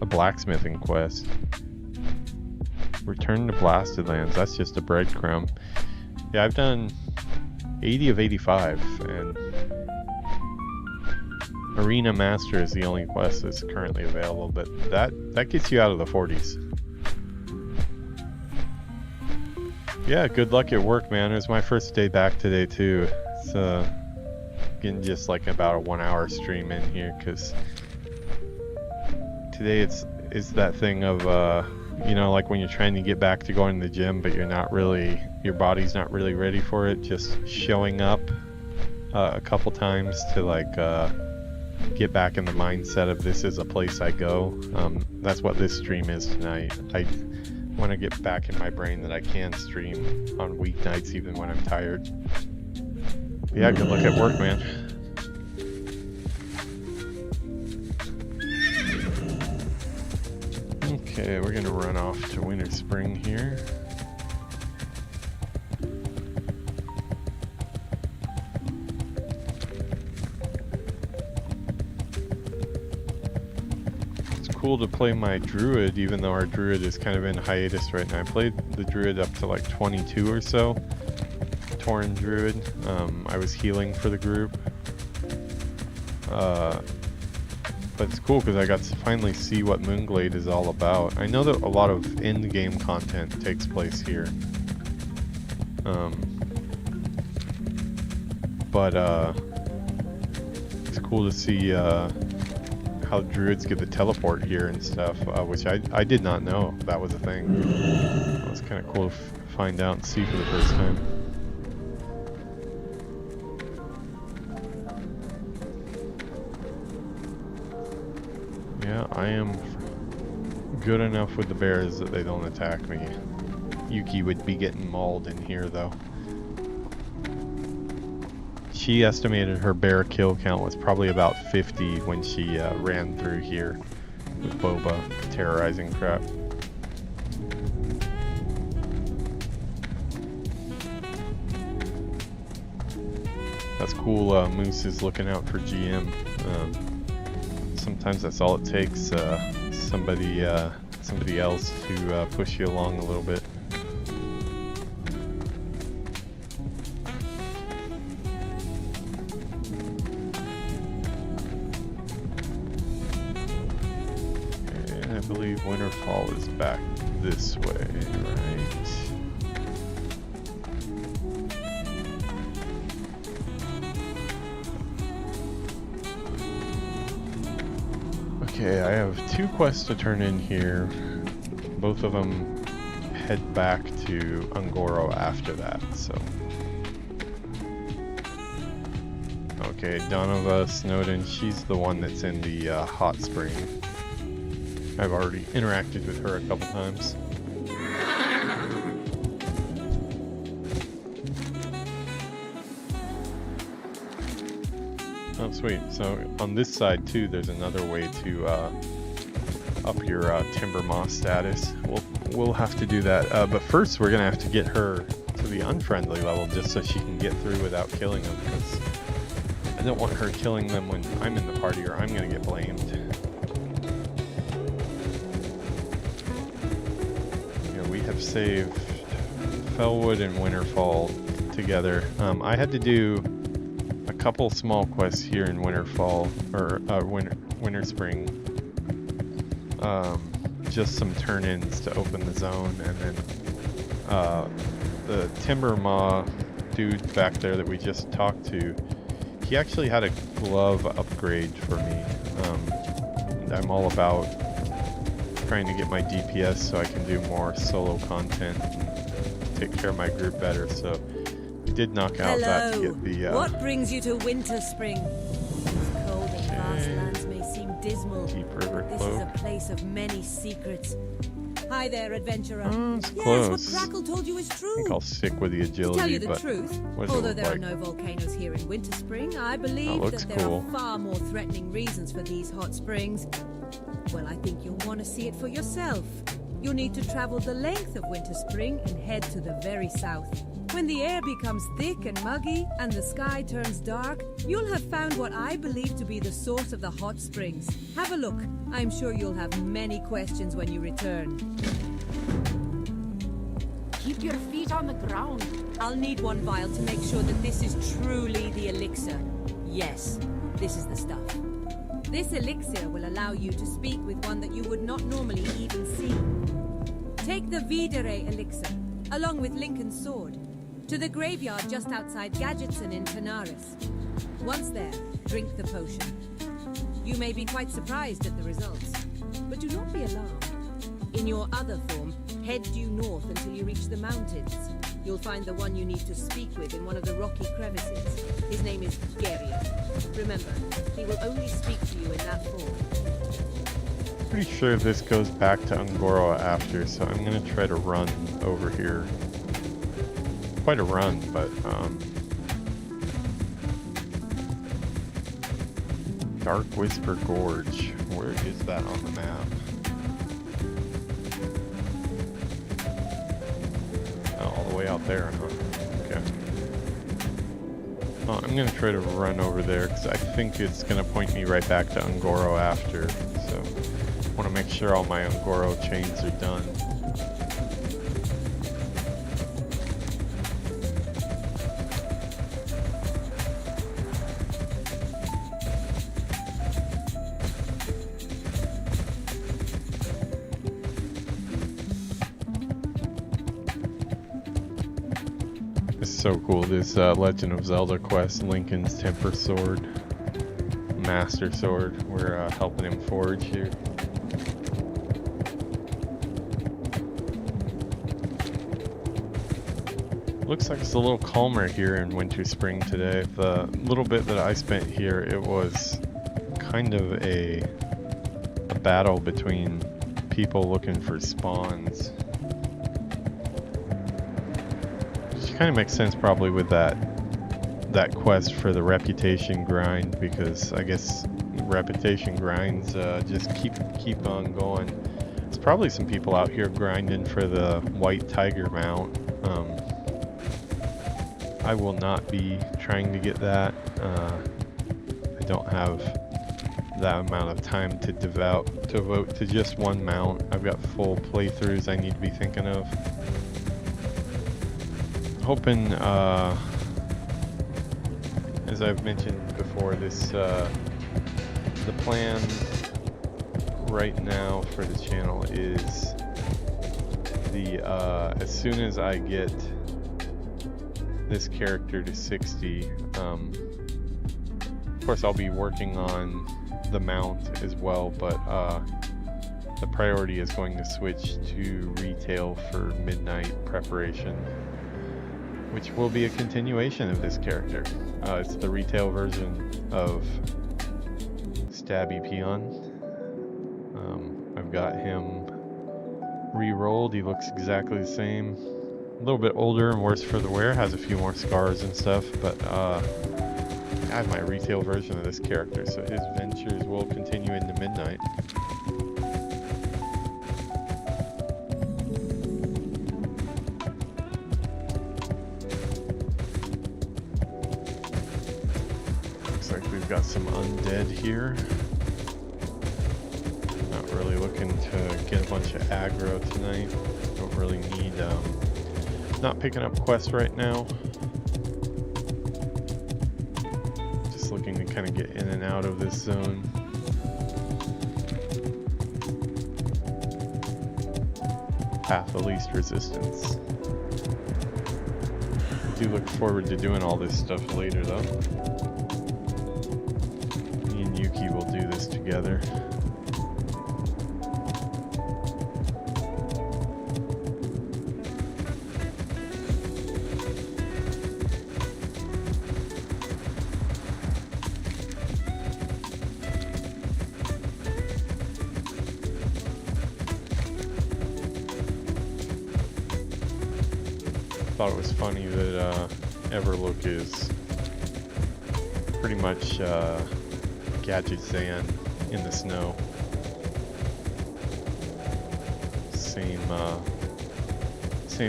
Speaker 1: blacksmithing quest. Return to Blasted Lands. That's just a breadcrumb. Yeah, I've done 80 of 85. And... Arena Master is the only quest that's currently available. But that gets you out of the 40s. Yeah, good luck at work, man. It was my first day back today, too. It's getting just like about a 1 hour stream in here, because today it's that thing of, you know, like when you're trying to get back to going to the gym, but you're not really, your body's not really ready for it, just showing up a couple times to like get back in the mindset of this is a place I go. That's what this stream is tonight. I want to get back in my brain that I can stream on weeknights even when I'm tired. Yeah, good luck at work, man. Okay, we're gonna run off to Winter Spring here. Cool to play my druid, even though our druid is kind of in hiatus right now. I played the druid up to like 22 or so. Tauren druid. I was healing for the group. But it's cool because I got to finally see what Moonglade is all about. I know that a lot of end-game content takes place here. But it's cool to see how druids get the teleport here and stuff, which I did not know that was a thing. It was kind of cool to find out and see for the first time. Yeah, I am good enough with the bears that they don't attack me. Yuki would be getting mauled in here though. She estimated her bear kill count was probably about 50 when she ran through here with Boba terrorizing crap. That's cool. Moose is looking out for GM. Sometimes that's all it takes. Somebody else to push you along a little bit. I believe Winterfall is back this way, right? Okay, I have 2 quests to turn in here. Both of them head back to Ungoro after that, so. Okay, Donova Snowden, she's the one that's in the hot spring. I've already interacted with her a couple times. Oh, sweet. So on this side too, there's another way to up your Timber Moss status. We'll have to do that. But first, we're gonna have to get her to the unfriendly level just so she can get through without killing them. Because I don't want her killing them when I'm in the party, or I'm gonna get blamed. We have saved Fellwood and Winterfall together. I had to do a couple small quests here in Winterfall, or Winter Spring. Just some turn-ins to open the zone, and then the Timber Maw dude back there that we just talked to, he actually had a glove upgrade for me. And I'm all about trying to get my DPS so I can do more solo content and take care of my group better. So we did knock out that to get the.
Speaker 5: What brings you to Winter Spring? These cold and vast lands may seem dismal.
Speaker 1: Deep River
Speaker 5: This
Speaker 1: Cloak.
Speaker 5: is a place of many secrets. Hi there, adventurer.
Speaker 1: It's
Speaker 5: yes,
Speaker 1: close.
Speaker 5: what Crackle told you is
Speaker 1: I
Speaker 5: true.
Speaker 1: think I'll stick with the agility.
Speaker 5: To tell you the
Speaker 1: but
Speaker 5: truth,
Speaker 1: what does it
Speaker 5: although
Speaker 1: look
Speaker 5: there are
Speaker 1: like?
Speaker 5: no volcanoes here in Winter Spring, I believe
Speaker 1: looks
Speaker 5: that there
Speaker 1: cool.
Speaker 5: are far more threatening reasons for these hot springs. Well, I think you'll want to see it for yourself. You'll need to travel the length of Winter Spring and head to the very south. When the air becomes thick and muggy and the sky turns dark, you'll have found what I believe to be the source of the hot springs. Have a look. I'm sure you'll have many questions when you return.
Speaker 6: Keep your feet on the ground.
Speaker 5: I'll need one vial to make sure that this is truly the elixir. Yes, this is the stuff. This elixir will allow you to speak with one that you would not normally even see. Take the Videre elixir, along with Lincoln's sword, to the graveyard just outside Gadgetson in Tanaris. Once there, drink the potion. You may be quite surprised at the results, but do not be alarmed. In your other form, head due north until you reach the mountains. You'll find the one you need to speak with in one of the rocky crevices. His name is Gerrion. Remember, he will only speak to you in that form.
Speaker 1: Pretty sure this goes back to Ungoro after, so I'm gonna try to run over here. Quite a run, but Dark Whisper Gorge. Where is that on the map? Oh, all the way out there, huh? Okay. Oh, I'm gonna try to run over there because I think it's gonna point me right back to Ungoro after. So I want to make sure all my Ungoro chains are done. So cool, this Legend of Zelda quest, Lincoln's Temper Sword, Master Sword. We're helping him forge here. Looks like it's a little calmer here in Winter Spring today. The little bit that I spent here, it was kind of a battle between people looking for spawns. Kind of makes sense probably with that quest for the reputation grind, because I guess reputation grinds just keep on going. There's probably some people out here grinding for the white tiger mount. I will not be trying to get that. I don't have that amount of time to devote to just one mount. I've got full playthroughs I need to be thinking of. Hoping, as I've mentioned before, this the plan right now for the channel is as soon as I get this character to 60, of course I'll be working on the mount as well, but the priority is going to switch to retail for midnight preparation, which will be a continuation of this character. It's the retail version of Stabby Peon. I've got him re-rolled. He looks exactly the same. A little bit older and worse for the wear. Has a few more scars and stuff, but I have my retail version of this character, so his ventures will continue into midnight. Got some undead here. Not really looking to get a bunch of aggro tonight. Don't really need, not picking up quests right now. Just looking to kind of get in and out of this zone. Path of least resistance. I do look forward to doing all this stuff later though. Yuki will do this together. thought it was funny that Everlook is pretty much Xdefiant in the snow. Same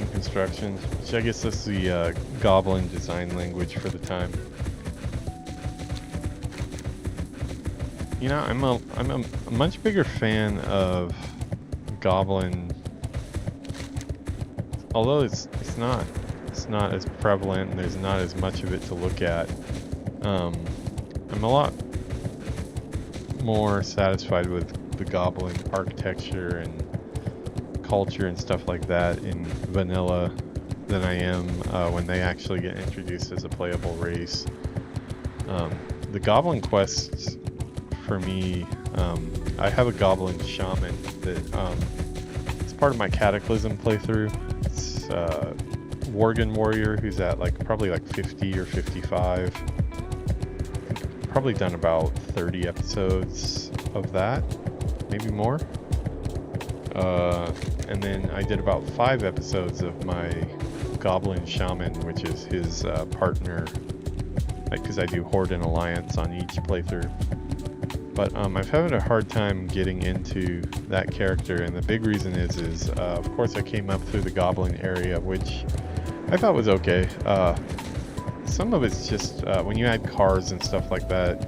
Speaker 1: construction, which I guess that's the Goblin design language for the time. You know, I'm a much bigger fan of Goblin, although it's not as prevalent and there's not as much of it to look at. I'm a lot more satisfied with the Goblin architecture and culture and stuff like that in vanilla than I am when they actually get introduced as a playable race. The Goblin quests, for me, I have a Goblin Shaman that it's part of my Cataclysm playthrough. It's Worgen Warrior who's at probably 50 or 55. Probably done about 30 episodes of that, maybe more. And then I did about 5 episodes of my Goblin Shaman, which is his partner, because I do Horde and Alliance on each playthrough. But I've had a hard time getting into that character, and the big reason is of course I came up through the Goblin area, which I thought was okay. Some of it's just when you add cars and stuff like that,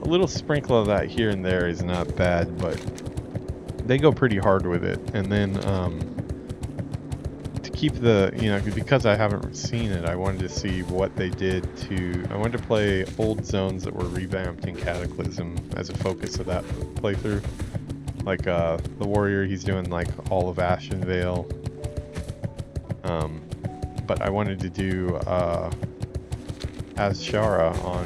Speaker 1: a little sprinkle of that here and there is not bad, but they go pretty hard with it. And then to keep the, because I haven't seen it, I wanted to see what they did I wanted to play old zones that were revamped in Cataclysm as a focus of that playthrough. Like the Warrior, he's doing all of Ashenvale. But I wanted to do Azshara on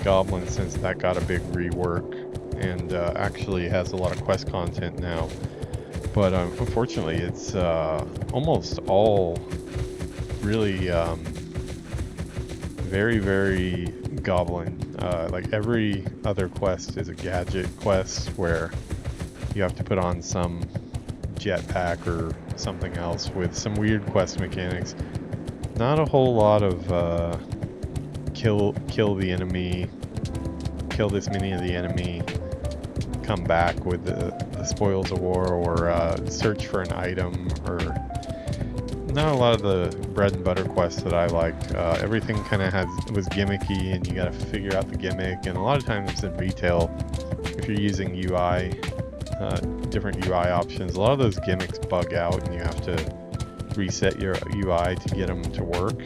Speaker 1: Goblin, since that got a big rework and actually has a lot of quest content now. But unfortunately, it's almost all really very, very Goblin. Every other quest is a gadget quest where you have to put on some jetpack or something else with some weird quest mechanics. Not a whole lot of kill the enemy, kill this many of the enemy, come back with the spoils of war, or search for an item, or not a lot of the bread and butter quests that I liked. Everything kind of was gimmicky, and you got to figure out the gimmick, and a lot of times in retail, if you're using UI, different UI options, a lot of those gimmicks bug out and you have to reset your UI to get them to work.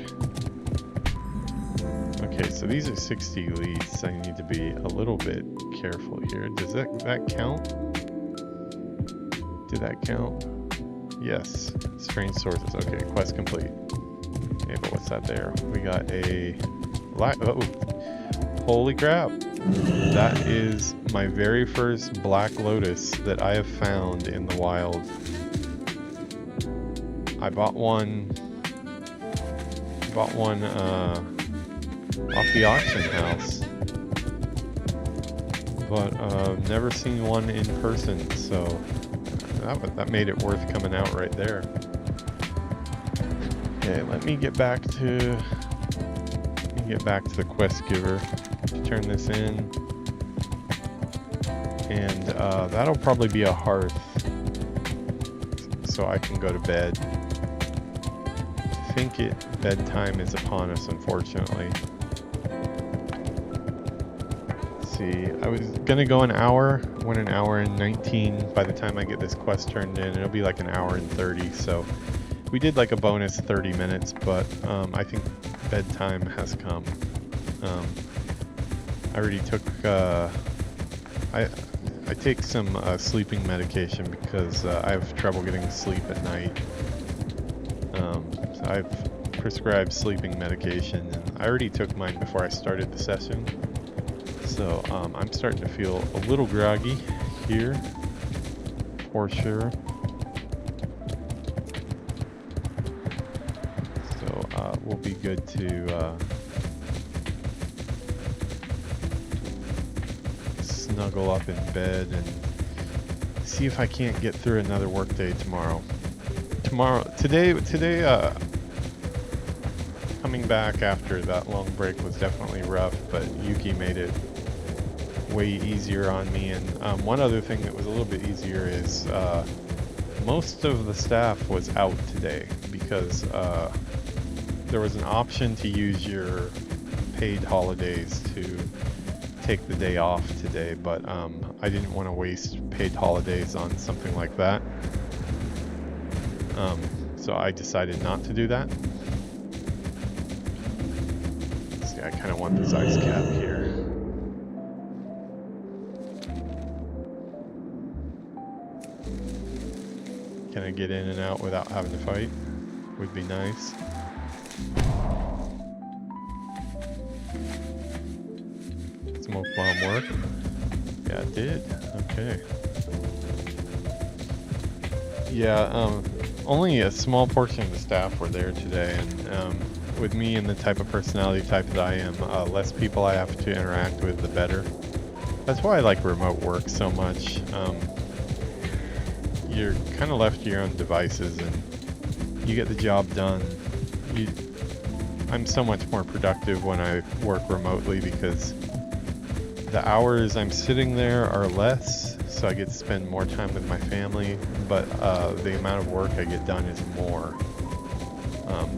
Speaker 1: Okay, so these are 60 leads. I need to be a little bit careful here. Does that count? Did that count? Yes. Strange sources. Okay, quest complete. Okay, but what's that there? We got a... Oh, holy crap. That is my very first Black Lotus that I have found in the wild. I bought one off the auction house, but never seen one in person, so that made it worth coming out right there. Okay, let me get back to the quest giver. Turn this in, and that'll probably be a hearth, so I can go to bed. I think bedtime is upon us, unfortunately. Let's see, I was gonna go an hour. Went an hour and 19. By the time I get this quest turned in, it'll be like an hour and 30. So we did a bonus 30 minutes, but I think bedtime has come. I already took, I take some sleeping medication because I have trouble getting to sleep at night. So I've prescribed sleeping medication, and I already took mine before I started the session. So I'm starting to feel a little groggy here, for sure. So we'll be good to snuggle up in bed and see if I can't get through another workday tomorrow. today, coming back after that long break was definitely rough, but Yuki made it way easier on me. And one other thing that was a little bit easier is most of the staff was out today because there was an option to use your paid holidays to take the day off today, but I didn't want to waste paid holidays on something like that. So I decided not to do that. See, I kind of want this ice cap here. Can I get in and out without having to fight? Would be nice. Smoke bomb work? Yeah, it did. Okay. Yeah, only a small portion of the staff were there today, and with me and the type of personality type that I am, less people I have to interact with, the better. That's why I like remote work so much. You're kind of left to your own devices, and you get the job done. I'm so much more productive when I work remotely because the hours I'm sitting there are less, so I get to spend more time with my family, but the amount of work I get done is more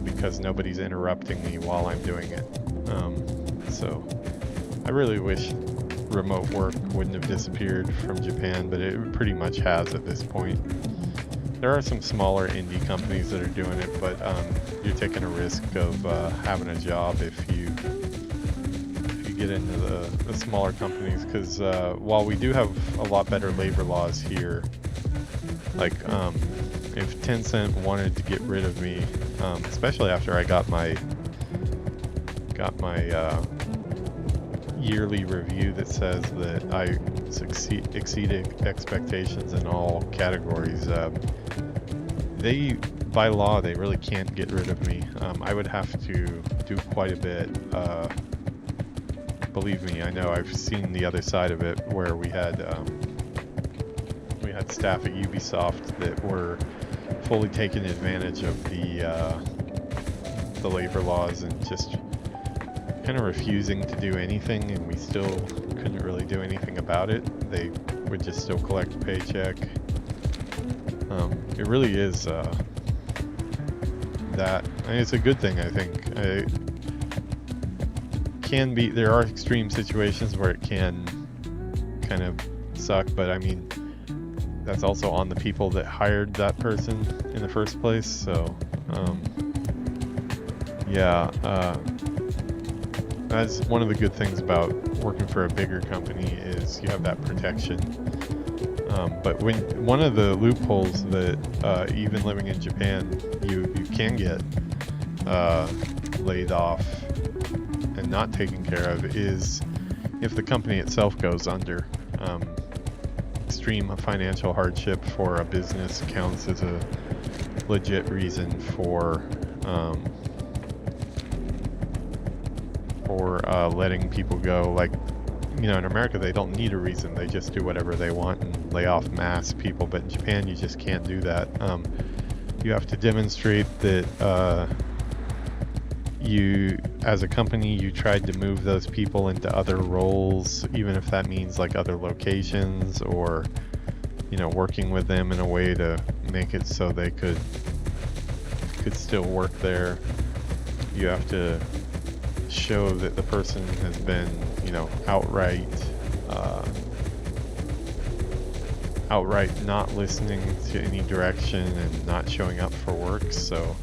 Speaker 1: because nobody's interrupting me while I'm doing it. So I really wish remote work wouldn't have disappeared from Japan, but it pretty much has at this point. There are some smaller indie companies that are doing it, but you're taking a risk of having a job if you get into the smaller companies, because while we do have a lot better labor laws here, like if Tencent wanted to get rid of me, especially after I got my yearly review that says that I exceeded expectations in all categories, by law they really can't get rid of me. I would have to do quite a bit. Believe me, I know. I've seen the other side of it, where we had staff at Ubisoft that were fully taking advantage of the labor laws and just kind of refusing to do anything, and we still couldn't really do anything about it. They would just still collect a paycheck. It really is that. I mean, it's a good thing, I think. There are extreme situations where it can kind of suck, but I mean, that's also on the people that hired that person in the first place. So yeah, that's one of the good things about working for a bigger company, is you have that protection. But one of the loopholes that even living in Japan you can get laid off and not taken care of is if the company itself goes under. Extreme financial hardship for a business counts as a legit reason for letting people go. Like, you know, in America they don't need a reason, they just do whatever they want and lay off mass people, but in Japan you just can't do that. You have to demonstrate that you, as a company, you tried to move those people into other roles, even if that means like other locations, or, you know, working with them in a way to make it so they could still work there. You have to show that the person has been, you know, outright not listening to any direction and not showing up for work. So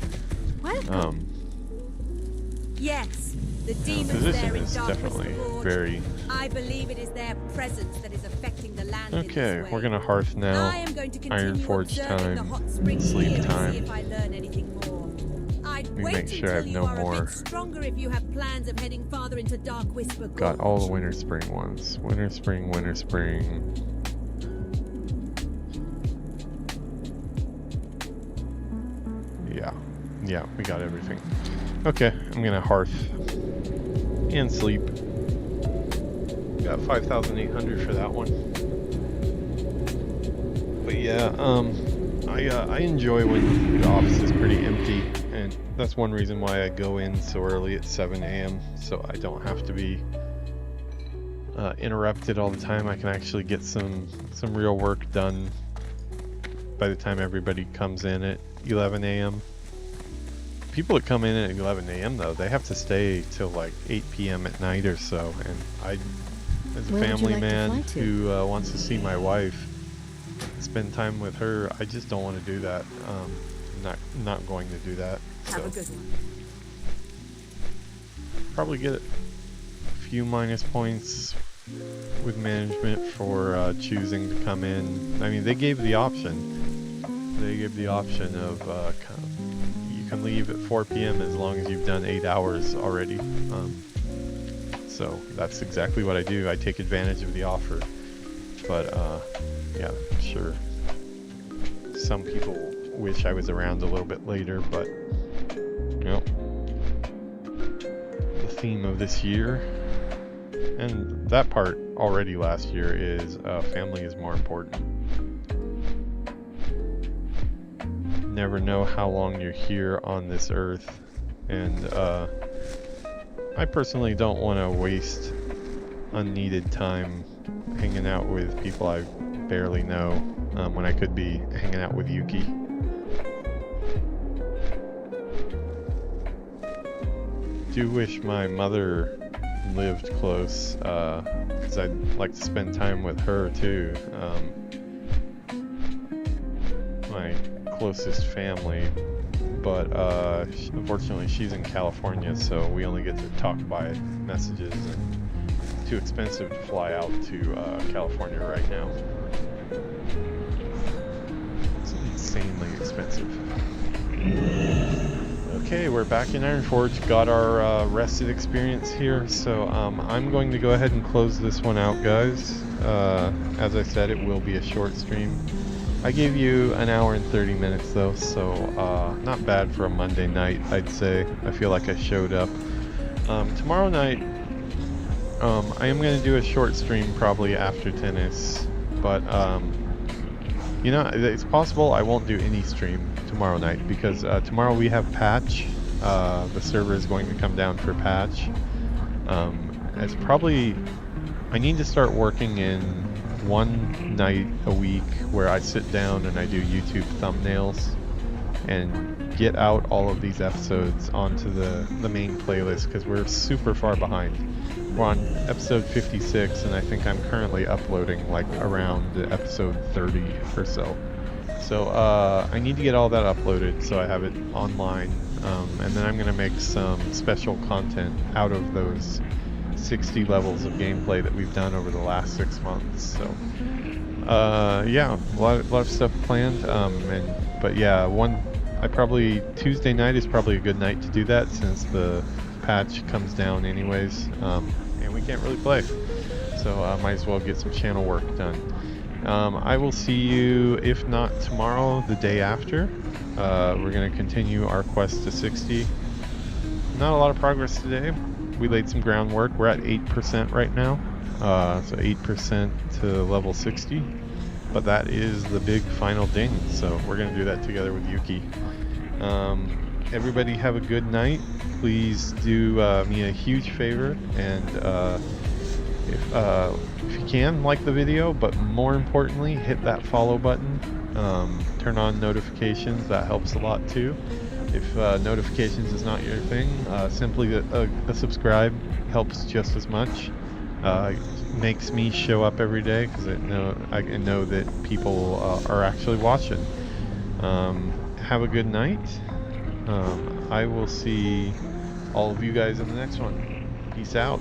Speaker 5: yes, the demons
Speaker 1: position
Speaker 5: there in
Speaker 1: is
Speaker 5: Darkness
Speaker 1: definitely
Speaker 5: Forge.
Speaker 1: very.
Speaker 5: I believe it is their presence that is affecting the land.
Speaker 1: Okay,
Speaker 5: in this
Speaker 1: we're
Speaker 5: way.
Speaker 1: gonna hearth now.
Speaker 5: I am going to continue
Speaker 1: Iron Forge
Speaker 5: observing the
Speaker 1: time.
Speaker 5: hot spring
Speaker 1: Sleep
Speaker 5: here
Speaker 1: time.
Speaker 5: to see if I learn anything more. I'd
Speaker 1: me
Speaker 5: wait
Speaker 1: make sure I have
Speaker 5: until
Speaker 1: no
Speaker 5: you are a
Speaker 1: more.
Speaker 5: bit stronger if you have plans of heading farther into Dark Whisper Gorge.
Speaker 1: Got all the winter spring ones. Winter spring, winter spring. Yeah, we got everything. Okay, I'm gonna hearth and sleep. Got 5,800 for that one. But yeah, I enjoy when the office is pretty empty, and that's one reason why I go in so early at 7 a.m. so I don't have to be interrupted all the time. I can actually get some real work done by the time everybody comes in at 11 a.m. People that come in at 11 a.m. though, they have to stay till like 8 p.m. at night or so, and I, as a family man who wants to see my wife, spend time with her, I just don't want to do that. Not going to do that.
Speaker 5: Have a good one.
Speaker 1: Probably get a few minus points with management for choosing to come in. I mean, they gave the option. They gave the option of you can leave at 4 p.m. as long as you've done 8 hours already. So that's exactly what I do. I take advantage of the offer. But yeah, sure. Some people wish I was around a little bit later, but you know, the theme of this year, and that part already last year, is family is more important. Never know how long you're here on this earth, and I personally don't want to waste unneeded time hanging out with people I barely know when I could be hanging out with Yuki. Do wish my mother lived close, because I'd like to spend time with her too. My closest family, but unfortunately she's in California, so we only get to talk by messages, and it's too expensive to fly out to California right now. It's insanely expensive. Okay, we're back in Ironforge. Got our rested experience here, so I'm going to go ahead and close this one out, guys. As I said, it will be a short stream. I gave you an hour and 30 minutes though, so not bad for a Monday night, I'd say. I feel like I showed up. Tomorrow night, I am going to do a short stream probably after tennis, but you know, it's possible I won't do any stream tomorrow night, because tomorrow we have patch. The server is going to come down for patch. It's probably, I need to start working in one night a week where I sit down and I do YouTube thumbnails and get out all of these episodes onto the main playlist, because we're super far behind. We're on episode 56, and I think I'm currently uploading like around episode 30 or so. So I need to get all that uploaded so I have it online, and then I'm going to make some special content out of those 60 levels of gameplay that we've done over the last 6 months. So yeah, a lot of stuff planned, but yeah, Tuesday night is probably a good night to do that, since the patch comes down anyways, and we can't really play, so might as well get some channel work done. I will see you, if not tomorrow, the day after. We're going to continue our quest to 60. Not a lot of progress today. We laid some groundwork. We're at 8% right now, so 8% to level 60, but that is the big final ding, so we're going to do that together with Yuki. Everybody have a good night. Please do me a huge favor, and if you can, like the video, but more importantly, hit that follow button. Turn on notifications, that helps a lot too. If notifications is not your thing, simply a subscribe helps just as much. Makes me show up every day, because I know that people are actually watching. Have a good night. I will see all of you guys in the next one. Peace out.